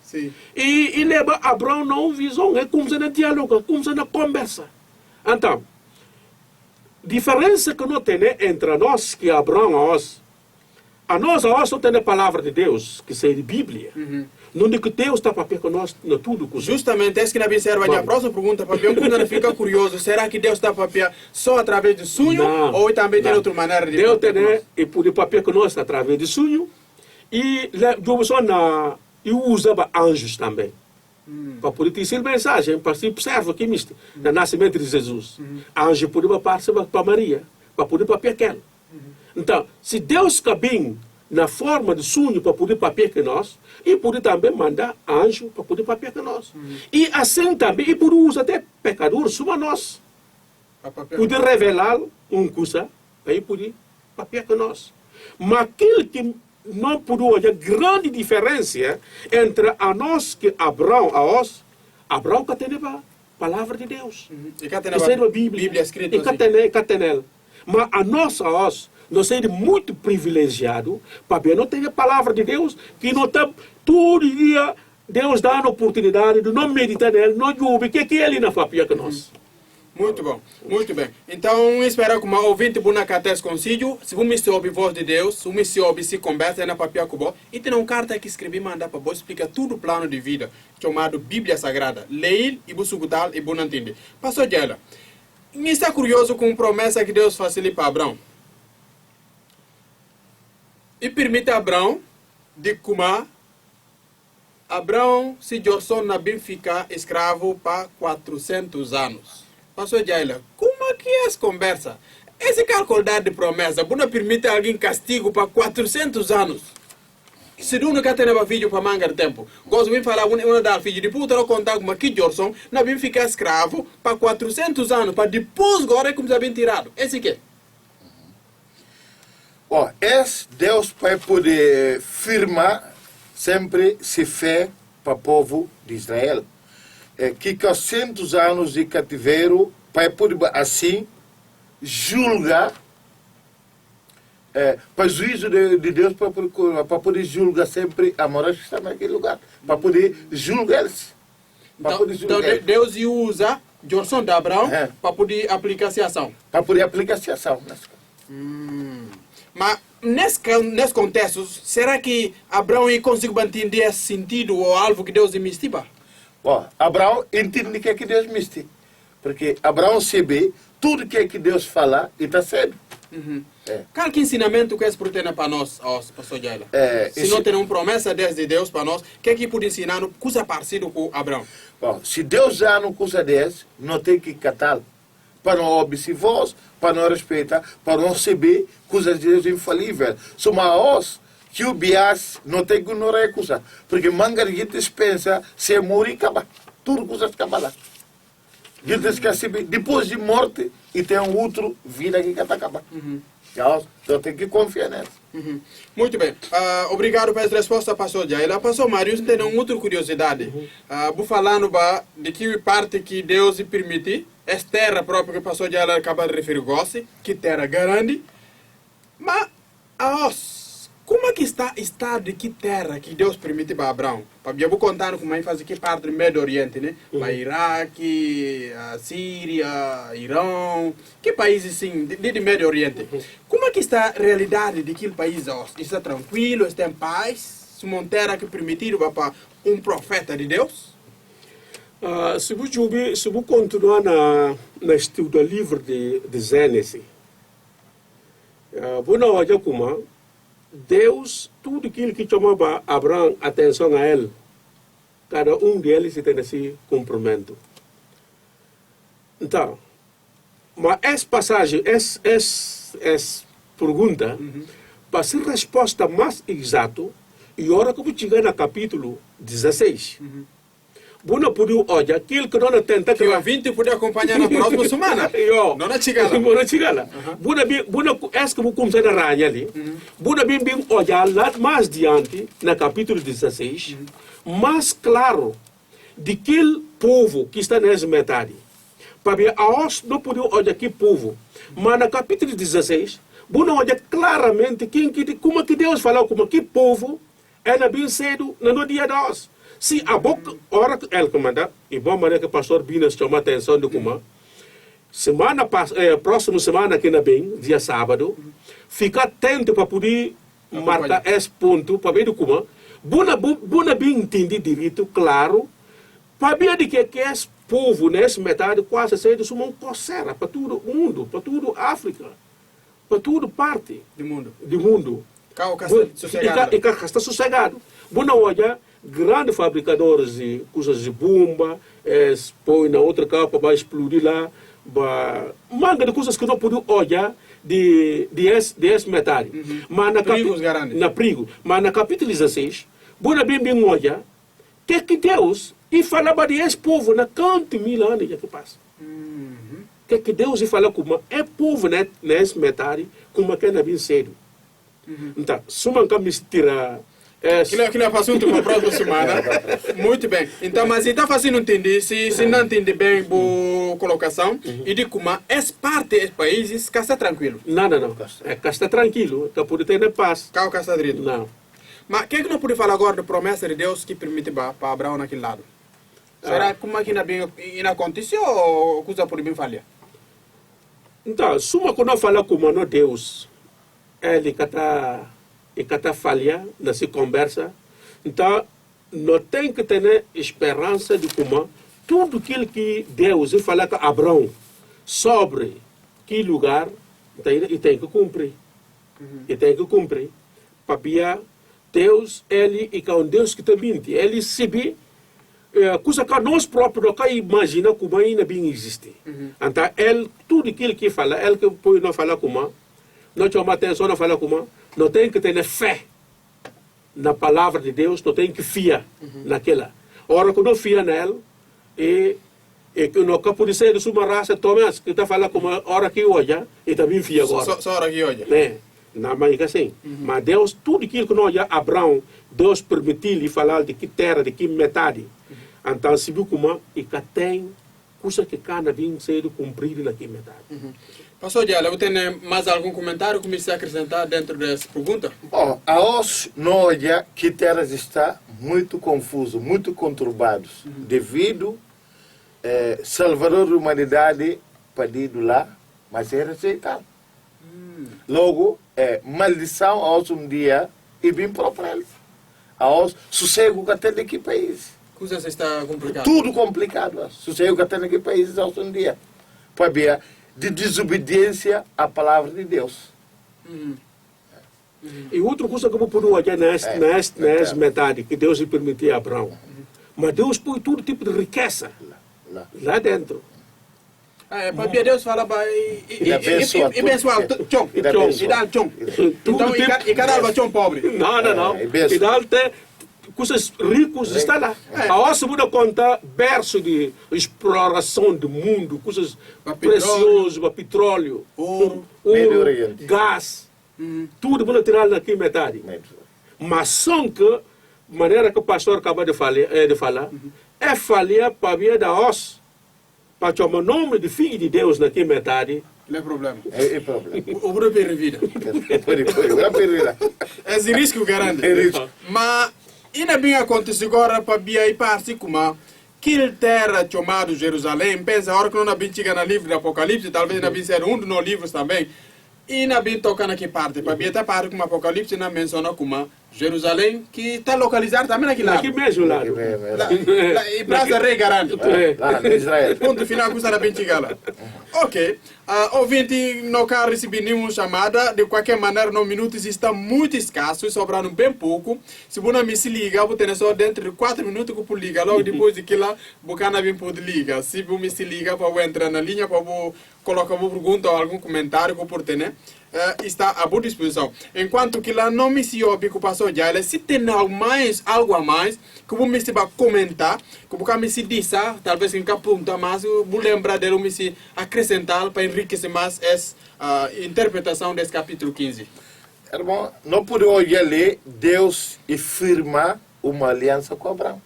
E leva Abraão na visão, é como se na diálogo, como se na conversa. Então, diferença que não tem entre nós que Abraão a nós só tem a palavra de Deus, que seja de Bíblia. Não é que Deus está para com nós no tudo. Justamente, esse que na observa a próxima pergunta, para quando fica curioso, será que Deus está para só através do sonho? Ou também tem outra maneira de... Deus tem e por papel com nós através do sonho. E usava anjos também. Para poder ter mensagem, para se observar que no nascimento de Jesus. Anjo podia passar para Maria, para poder papel aquela. Então, se Deus cabia na forma de sonho para poder papiar com nós, e poder também mandar anjo para poder papiar com nós. E assim também, e poder usar até pecadores sobre nós. Poder revelar uma coisa, para poder papiar com nós. Mas aquilo que não podemos olhar, grande diferença entre a nós que Abraão, Abraão que tem a palavra de Deus. E que tem a Bíblia escrita. E que tem ela. Mas a nós nós somos muito privilegiados para não ter a palavra de Deus, que não está todo dia, Deus dá a oportunidade de não meditar nele, não ouvir que ele não faz com nós. Muito bom, muito bem. Então, espero que o ouvinte bom catequese consigo. Se você ouve a voz de Deus, se você ouve se conversa na papel com você, e tem uma carta que escrevi mandar para você, explica tudo o plano de vida, chamado Bíblia Sagrada. Leia e você escutar e você entender. Pastor Jela, me está curioso com a promessa que Deus faz ali para Abraão. E permite a Abraão de comer. Abraão se jorçou na Bíblia ficar escravo para 400 anos. Pastor Jaila, como é que é essa conversa? Esse cálculo de promessa, não permite alguém castigo para 400 anos? Se tu nunca tem filho para mangar tempo, gosto de falar uma da filho de puta, não contar com que Jorson, não vem ficar escravo para 400 anos, para depois agora começar a bem tirado. Esse que é? Deus vai poder firmar sempre se fé para o povo de Israel. Que 400 anos de cativeiro vai poder assim julgar para o juízo de Deus, para poder julgar sempre a moral que está naquele lugar, para poder julgar eles. Então Deus usa Jorson de Abraão para poder aplicar essa ação. Para poder aplicar essa ação. Mas nesse contexto, será que Abraão conseguiu entender esse sentido ou algo que Deus mistura? Abraão entende que Deus mistura. Porque Abraão sabe tudo que Deus fala e está certo. Qual que ensinamento que é para para nós, pastor Jaila? Se não tem uma promessa de Deus para nós, o que pode ensinar coisa parecida com Abraão? Se Deus já não coisa desse, não tem que catá-lo. Para não obedecer voz, para não respeitar, para não saber coisas de Deus infalível. Mas que o bias não tem que não recusar. Porque mangarguitas pensa se morrer e acaba. Tudo coisas acaba lá. Depois de morte, e tem um outro vida que acaba. Então tem que confiar nisso. Muito bem. Obrigado pela resposta, pastor Jaila. Pastor Mário, tem uma outra curiosidade. Vou falando de que parte que Deus permite, essa terra própria que o pastor Jaila acaba de referir, que terra grande. Mas, como é que está o estado de que terra que Deus permite para Abraão? Eu vou contar como é que faz que parte do Médio Oriente, né? Para Iraque, Síria, Irão, que países assim, do Médio Oriente. Como é que está a realidade daquele país? Está tranquilo, está em paz? Se uma terra que permitiram para um profeta de Deus? Se você continuar na estudo do livro de Gênesis, vou não olhar como Deus, tudo aquilo que chamava Abraão atenção a ele, cada um deles tem esse comprometimento. Então, mas essa passagem, essa pergunta, para ser resposta mais exata, e hora que eu chegar no capítulo 16, Buna podiu olhar aquilo que não tenta que o 20 podia acompanhar na próxima semana. Não na chegada. Não na chegada. Buna essa que vou começar a ranha ali. Buna bem olhar lá mais diante, no capítulo 16, mais claro de aquele povo que está nessa metade. Para ver nós não podemos olhar que povo, mas no capítulo 16, Buna olhar claramente como que Deus falou, como que povo é bem cedo no dia de hoje. Se a boca, hora que ele comanda, e boa maneira que o pastor Binas chama a atenção de como, próxima semana aqui na bem, dia sábado, fica atento para poder marcar esse ponto, para ver como, buna bem entender direito, claro, para ver de que esse povo, nessa metade, quase cedo, uma coceira para todo o mundo, para toda a África, para toda parte do mundo. E cá está sossegado. Buna olha, grandes fabricadores de coisas de bomba, põe na outra capa, vai explodir lá, manga de coisas que não podem olhar de essa metade. Mas na perigo. Mas na capítulo 16, bora bem olhar que Deus e falava de esse povo na canto mil anos que passa. Que Deus e fala como é povo nessa metade, como que é bem cedo. Então, se man me tirar aquilo é assunto para a próxima semana. Muito bem. Então, mas está fazendo entender, se não entende bem a colocação, e de como essa parte dos países está tranquilo. Não. Está tranquilo, está por ter paz. Está direito. Não. Mas o que não pode falar agora da promessa de Deus que permite para Abraão naquele lado? Será como é que não aconteceu ou coisa por bem falhar? Então, se uma quando fala como não Deus, ele está falhar nessa conversa, então não tem que ter esperança de como tudo aquilo que Deus fala com Abraão sobre que lugar e tem que cumprir. E tem que cumprir. Para Deus, ele é um Deus que também ele sabe coisa que nós próprios não imagina como ainda bem existe. Então, ele, tudo aquilo que fala, ele que põe não fala como, não chama atenção, não fala como, não tem que ter fé na palavra de Deus, tu tem que fiar naquela. Ora, quando fia nela, e que não pode ser de sua raça, Tomás, que está falando como a hora que olha, e também fia agora. Só hora que olha. Na América assim. Mas Deus, tudo aquilo que nós Abraão, Deus permitiu-lhe falar de que terra, de que metade. Então, se viu como, e que tem coisa que cada vez ser cumprida naquela metade. Pastor Diala, você tem mais algum comentário que me se acrescentar dentro dessa pergunta? Bom, a nós olha que terras está muito confuso, muito conturbados, devido Salvador da humanidade pedido lá, mas é rejeitado. Logo, maldição aos um dia e bem para ele. Aos sossego que até daqui país. Coisa está complicada. Tudo complicado. Sossego que até daqui país aos um dia. Para ver de desobediência à palavra de Deus. E outra coisa que eu pude olhar nessa metade, que Deus lhe permitiu a Abraão. Mas Deus põe todo tipo de riqueza lá dentro. Para Deus fala e abençoa tchom, e dá tchom. Então, e cada alva tchom pobre. Não. E dá até coisas ricas está lá. A nossa muda conta berço de exploração do mundo, coisas preciosas, petróleo, ouro, gás, tudo muda tirar daqui metade. Mas só que maneira que o pastor acabou de falar, é falha para vir da os para chamar o nome de filho de Deus naquela metade. Não é problema. É problema. O grupo é revida. É esse risco grande. Mas, ainda bem acontece agora para vir aí parte como que terra chamado Jerusalém, pensa a hora que não bem chega no livro do Apocalipse, talvez não bem ser um dos livros também. E na bem toca naquela parte, para vir até parte como Apocalipse não menciona como Jerusalém, que está localizado também naquele lado. Aqui mesmo lá. E Praça Rei Garante. Lá em Israel. Ponto final, custa na bem chegar lá. Ok. Ouvinte, não quer receber nenhuma chamada. De qualquer maneira, no minutos está muito escasso, sobrando bem pouco. Se você me se liga, vou ter só dentro de 4 minutos que eu posso ligar. Logo depois de que lá, você não pode ligar. Se você me se liga, para entrar na linha, para colocar uma pergunta ou algum comentário que eu por ter, está à boa disposição. Enquanto que lá não me se ouve com o pastor Jaila, se tem algo a mais que eu me se vai comentar, que eu me se diz, talvez em ponto mais, eu vou lembrar dele, me se acrescentar para enriquecer mais essa interpretação desse capítulo 15. Irmão, não podemos olhar ali, Deus e firmar uma aliança com Abraão.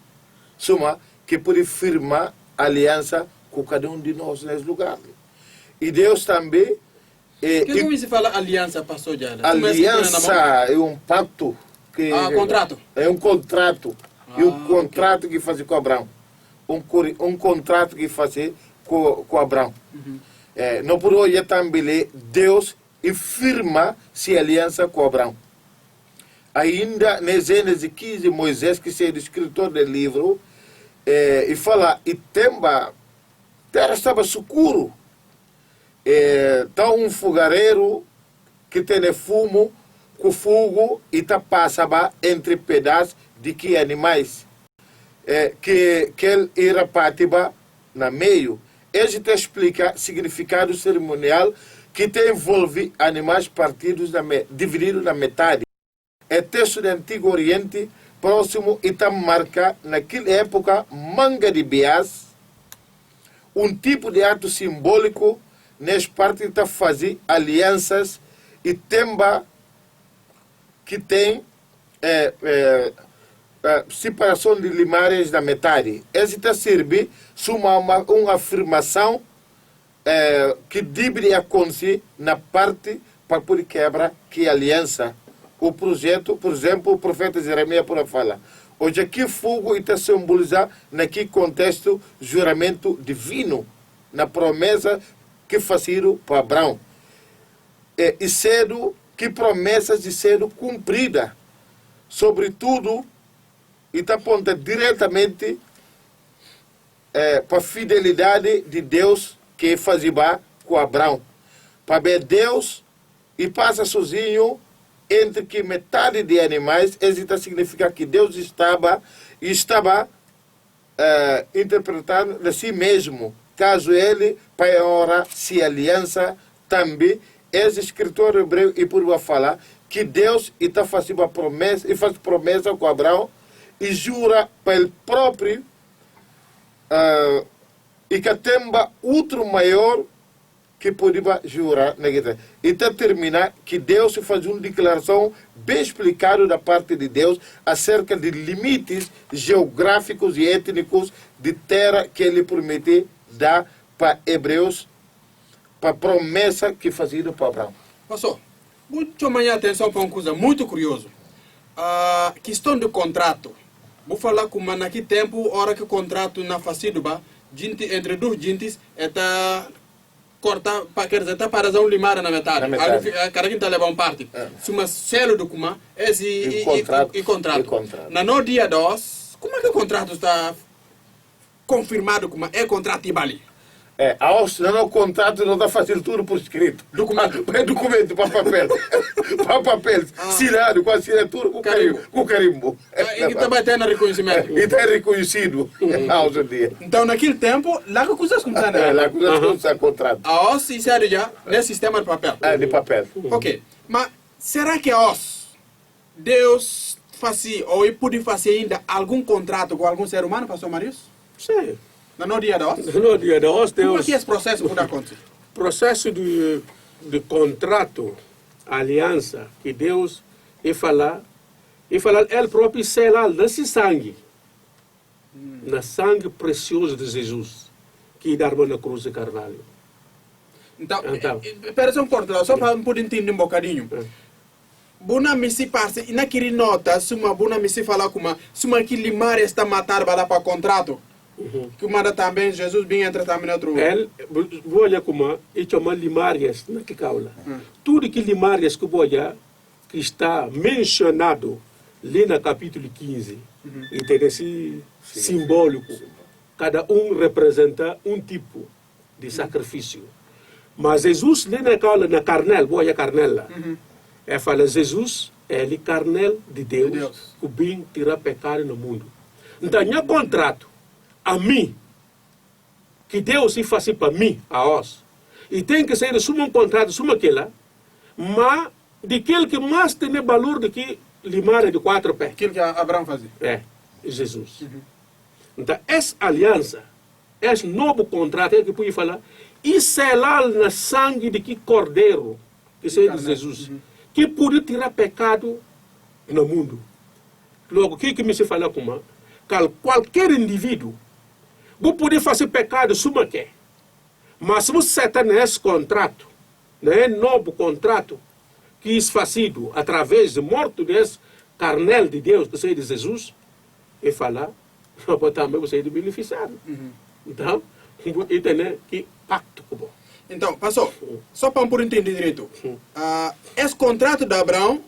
Suma, que pode firmar aliança com cada um de nós nesse lugar. E Deus também Como se fala aliança, pastor Diana? Aliança é um pacto. Contrato? É um contrato. E um contrato que faz com Abraão. Um contrato que faz com Abraão. Não por olhar também, Deus e firma-se aliança com Abraão. Ainda em Gênesis 15, Moisés, que é o escritor do livro, e fala, e temba, terra estava escuro. Tá um fogareiro que tem fumo com fogo e tá passava entre pedaços de que animais que ele era patiba na meio. Ele te explica o significado cerimonial que te envolve animais partidos divididos na metade. É texto do Antigo Oriente próximo e tá marca naquela época manga de bias, um tipo de ato simbólico nessa parte está fazer alianças e temba que tem separação de limares da metade. Esse está servir uma afirmação que deve acontecer na parte para poder quebrar que aliança. O projeto, por exemplo, o profeta Jeremias por fala. Hoje aqui fogo está simbolizar naquele contexto juramento divino, na promessa que faziam para Abraão. E cedo, que promessas de cedo cumprida. Sobretudo, e está aponta diretamente para a fidelidade de Deus que fazia com Abraão. Para ver Deus e passa sozinho entre que metade de animais, isso significa que Deus estava interpretando de si mesmo. Caso ele, para a hora, se aliança também esse escritor hebreu e por falar que Deus está fazendo uma promessa, e faz promessa com Abraão e jura para ele próprio e que tem outro maior que podia jurar na guerra. E até terminar que Deus faz uma declaração bem explicada da parte de Deus acerca de limites geográficos e étnicos de terra que ele prometeu dar para hebreus, para a promessa que fazia para Abraão. Pastor, vou chamar a atenção para uma coisa muito curiosa. A questão do contrato. Vou falar como naquele tempo, hora que o contrato na facido, entre duas gentes, está cortar, quer dizer, está para um limar na metade. Cada quem está levando parte. Se uma selo do kuma, esse contrato. Na no dia 2, como é que o contrato está confirmado como é contrato e bali? Não, o contrato não está fazendo tudo por escrito. Documento. Documento para papel. Para papel. Assinado, com assinatura, com carimbo. E também tem reconhecimento. E está reconhecido hoje em dia. Então, naquele tempo, lá que coisas começaram. Lá que coisas começaram contrato. A OS se insere já nesse sistema de papel. De papel. Ok. Mas será que a OS, Deus fazia, ou ele pode fazer ainda algum contrato com algum ser humano, pastor Marius? Sim. No dia da OS? No dia da OS, como é que esse processo pode acontecer? Processo de contrato, aliança, que Deus ele ele próprio selar nesse sangue, na sangue precioso de Jesus, que dá na cruz de Carvalho. Então, espera só um pouco, só para poder entender um bocadinho. Buna me se passa, e naquele nota, se uma buna me se falar como, se uma que limar está matar para para contrato, que manda também Jesus bem entra também no outro. Vou olhar como e chama limárias na que caula. Tudo que limárias que vou olhar que está mencionado ali no capítulo 15, e tem esse simbólico. Cada um representa um tipo de sacrifício. Mas Jesus ali na caula na carnel, vou olhar carnel lá. Fala Jesus é o carnel de Deus, que bem tira pecado no mundo. Então, não contrato a mim, que Deus se faz para mim, a nós. E tem que ser um contrato, suma aquela, mas daquele que mais tem valor do que limar de 4 pés. Aquilo que Abraão fazia. Jesus. Então, essa aliança, esse novo contrato, é que pode falar, e selar no sangue de que cordeiro, que seja de Jesus, que pode tirar pecado no mundo. Logo, o que me se fala como? Qualquer indivíduo vou poder fazer pecado suma que, mas se você está nesse contrato, né, novo contrato que é fazido através de morte desse carnel de Deus, que seja de Jesus, e falar, também você é de beneficiário. Então, entender que pacto com você. Então, pastor, só para por entender direito, esse contrato de Abraão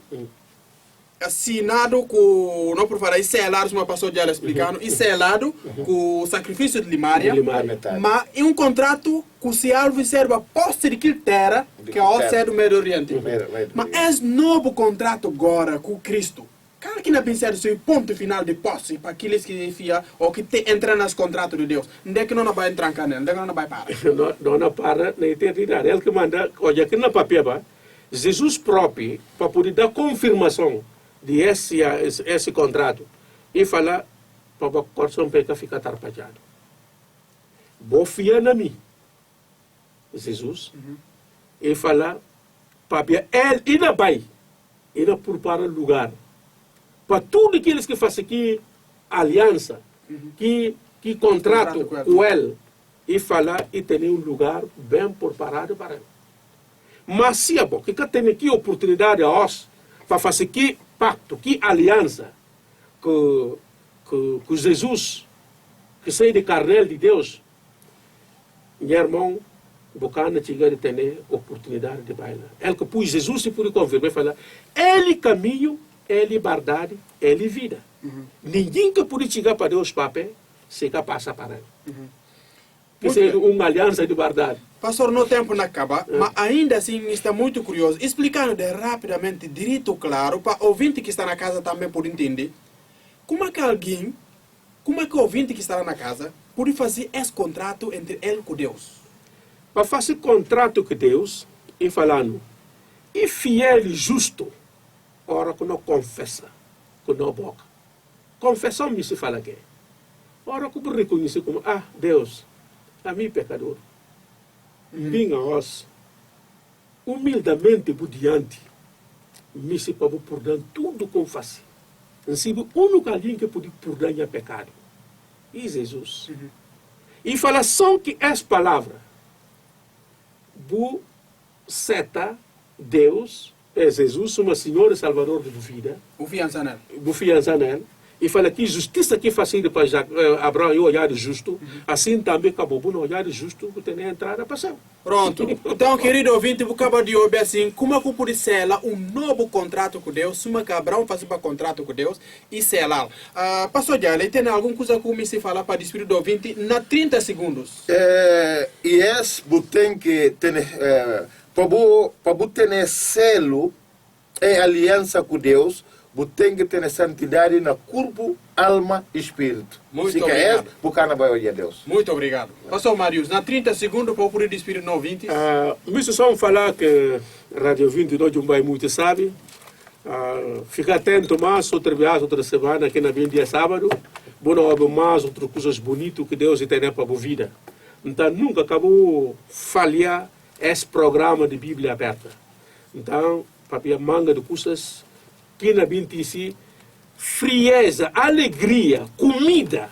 assinado com, não por falar, e selado, como a pastor já explicando, e selado com o sacrifício de limária, mas é um contrato que se alvo serve a posse de terra, que é o ser do Médio Oriente. Mas esse novo contrato agora com Cristo, cara que não pensa do seu ponto final de posse para aqueles que fia ou que entram nesse contrato de Deus, onde é que não vai entrar nele, onde é que não vai parar? Não para na eternidade. Ele que manda, olha aqui na papel, Jesus próprio, para poder dar confirmação de esse contrato e falar para o coração ficar tarpajado. Vou fiar na mim, Jesus, e falar para ele ainda vai, ainda prepara lugar para tudo aqueles que fazem aqui aliança, que contrato com ele, e falar e ter um lugar bem preparado para ele. Mas se é bom, que tem aqui oportunidade a nós para fazer aqui pacto, que aliança com Jesus, que sai de carnel de Deus, meu irmão, bocana chega de ter oportunidade de bailar. Ele que pôs Jesus se pode confirmar e falar, ele caminho, ele verdade, ele vida. Ninguém que pode chegar para Deus papel, se passa para ele. Que seja uma aliança de verdade. Pastor, no tempo não acaba, mas ainda assim está muito curioso. Explicando rapidamente, direito claro, para o ouvinte que está na casa também por entender, como é que o ouvinte que está na casa pode fazer esse contrato entre ele com Deus? Para fazer contrato com Deus, e falando, e fiel e justo, ora que não confessa com a boca. Confessão me se fala que ora que reconhece como, Deus, a mim pecador, vinha aos humildemente por diante, me se pode perdoar tudo como faço. Assim, o único alguém que pode perdoar pecado é Jesus. E fala só que essa palavra, bu seta Deus, é Jesus, uma Senhor e Salvador de vida. O fiança nele. Bu fiança nele. E fala que justiça que faz para Abraão e olhar justo, assim também acabou no olhar justo que tem a entrada para céu. Pronto. Então, querido ouvinte, você acaba de ouvir assim, como é que pode selar um novo contrato com Deus, uma que Abraão faz para contrato com Deus e selar. Pastor Jale, tem alguma coisa que me se falar para despedir do ouvinte na 30 segundos? E esse tem que ter, para ter selo e aliança com Deus, você tem que ter santidade na corpo, alma e espírito. Muito obrigado. Porque não vai olhar Deus. Muito obrigado. Pastor Marius, na 30 segundos para eu poder despedir no ouvinte. Mas só falar que Rádio 20 hoje vai muito sabe. Fica atento mais, outra semana, que na dia sábado. Bom, houve mais outras coisas bonitas que Deus tem para a vida. Então, nunca acabou falhar esse programa de Bíblia aberta. Então, para a manga de coisas que na si frieza, alegria, comida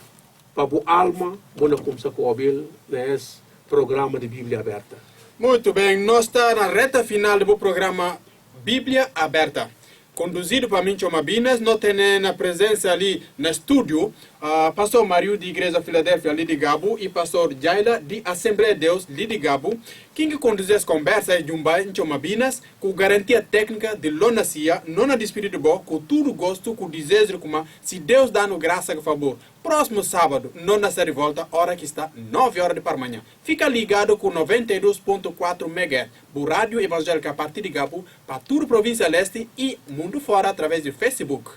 para a alma, boa começar com o nesse programa de Bíblia aberta. Muito bem, nós estamos na reta final do programa Bíblia Aberta. Conduzido por mim, Chomabinas, nós temos na presença ali no estúdio, pastor Mário de Igreja Filadélfia, ali de Gabo, e pastor Jaila de Assembleia de Deus, ali de Gabo, quem conduz as conversas de em Chomabinas, com garantia técnica de Lonacia, não na espírito bom, com tudo gosto, com desejo, como se Deus dá-nos graça e favor. Próximo sábado, não nascer de volta, hora que está 9 horas de par manhã. Fica ligado com 92.4 MHz, o Rádio Evangélica a partir de Gabo, para toda a província leste e mundo fora através do Facebook.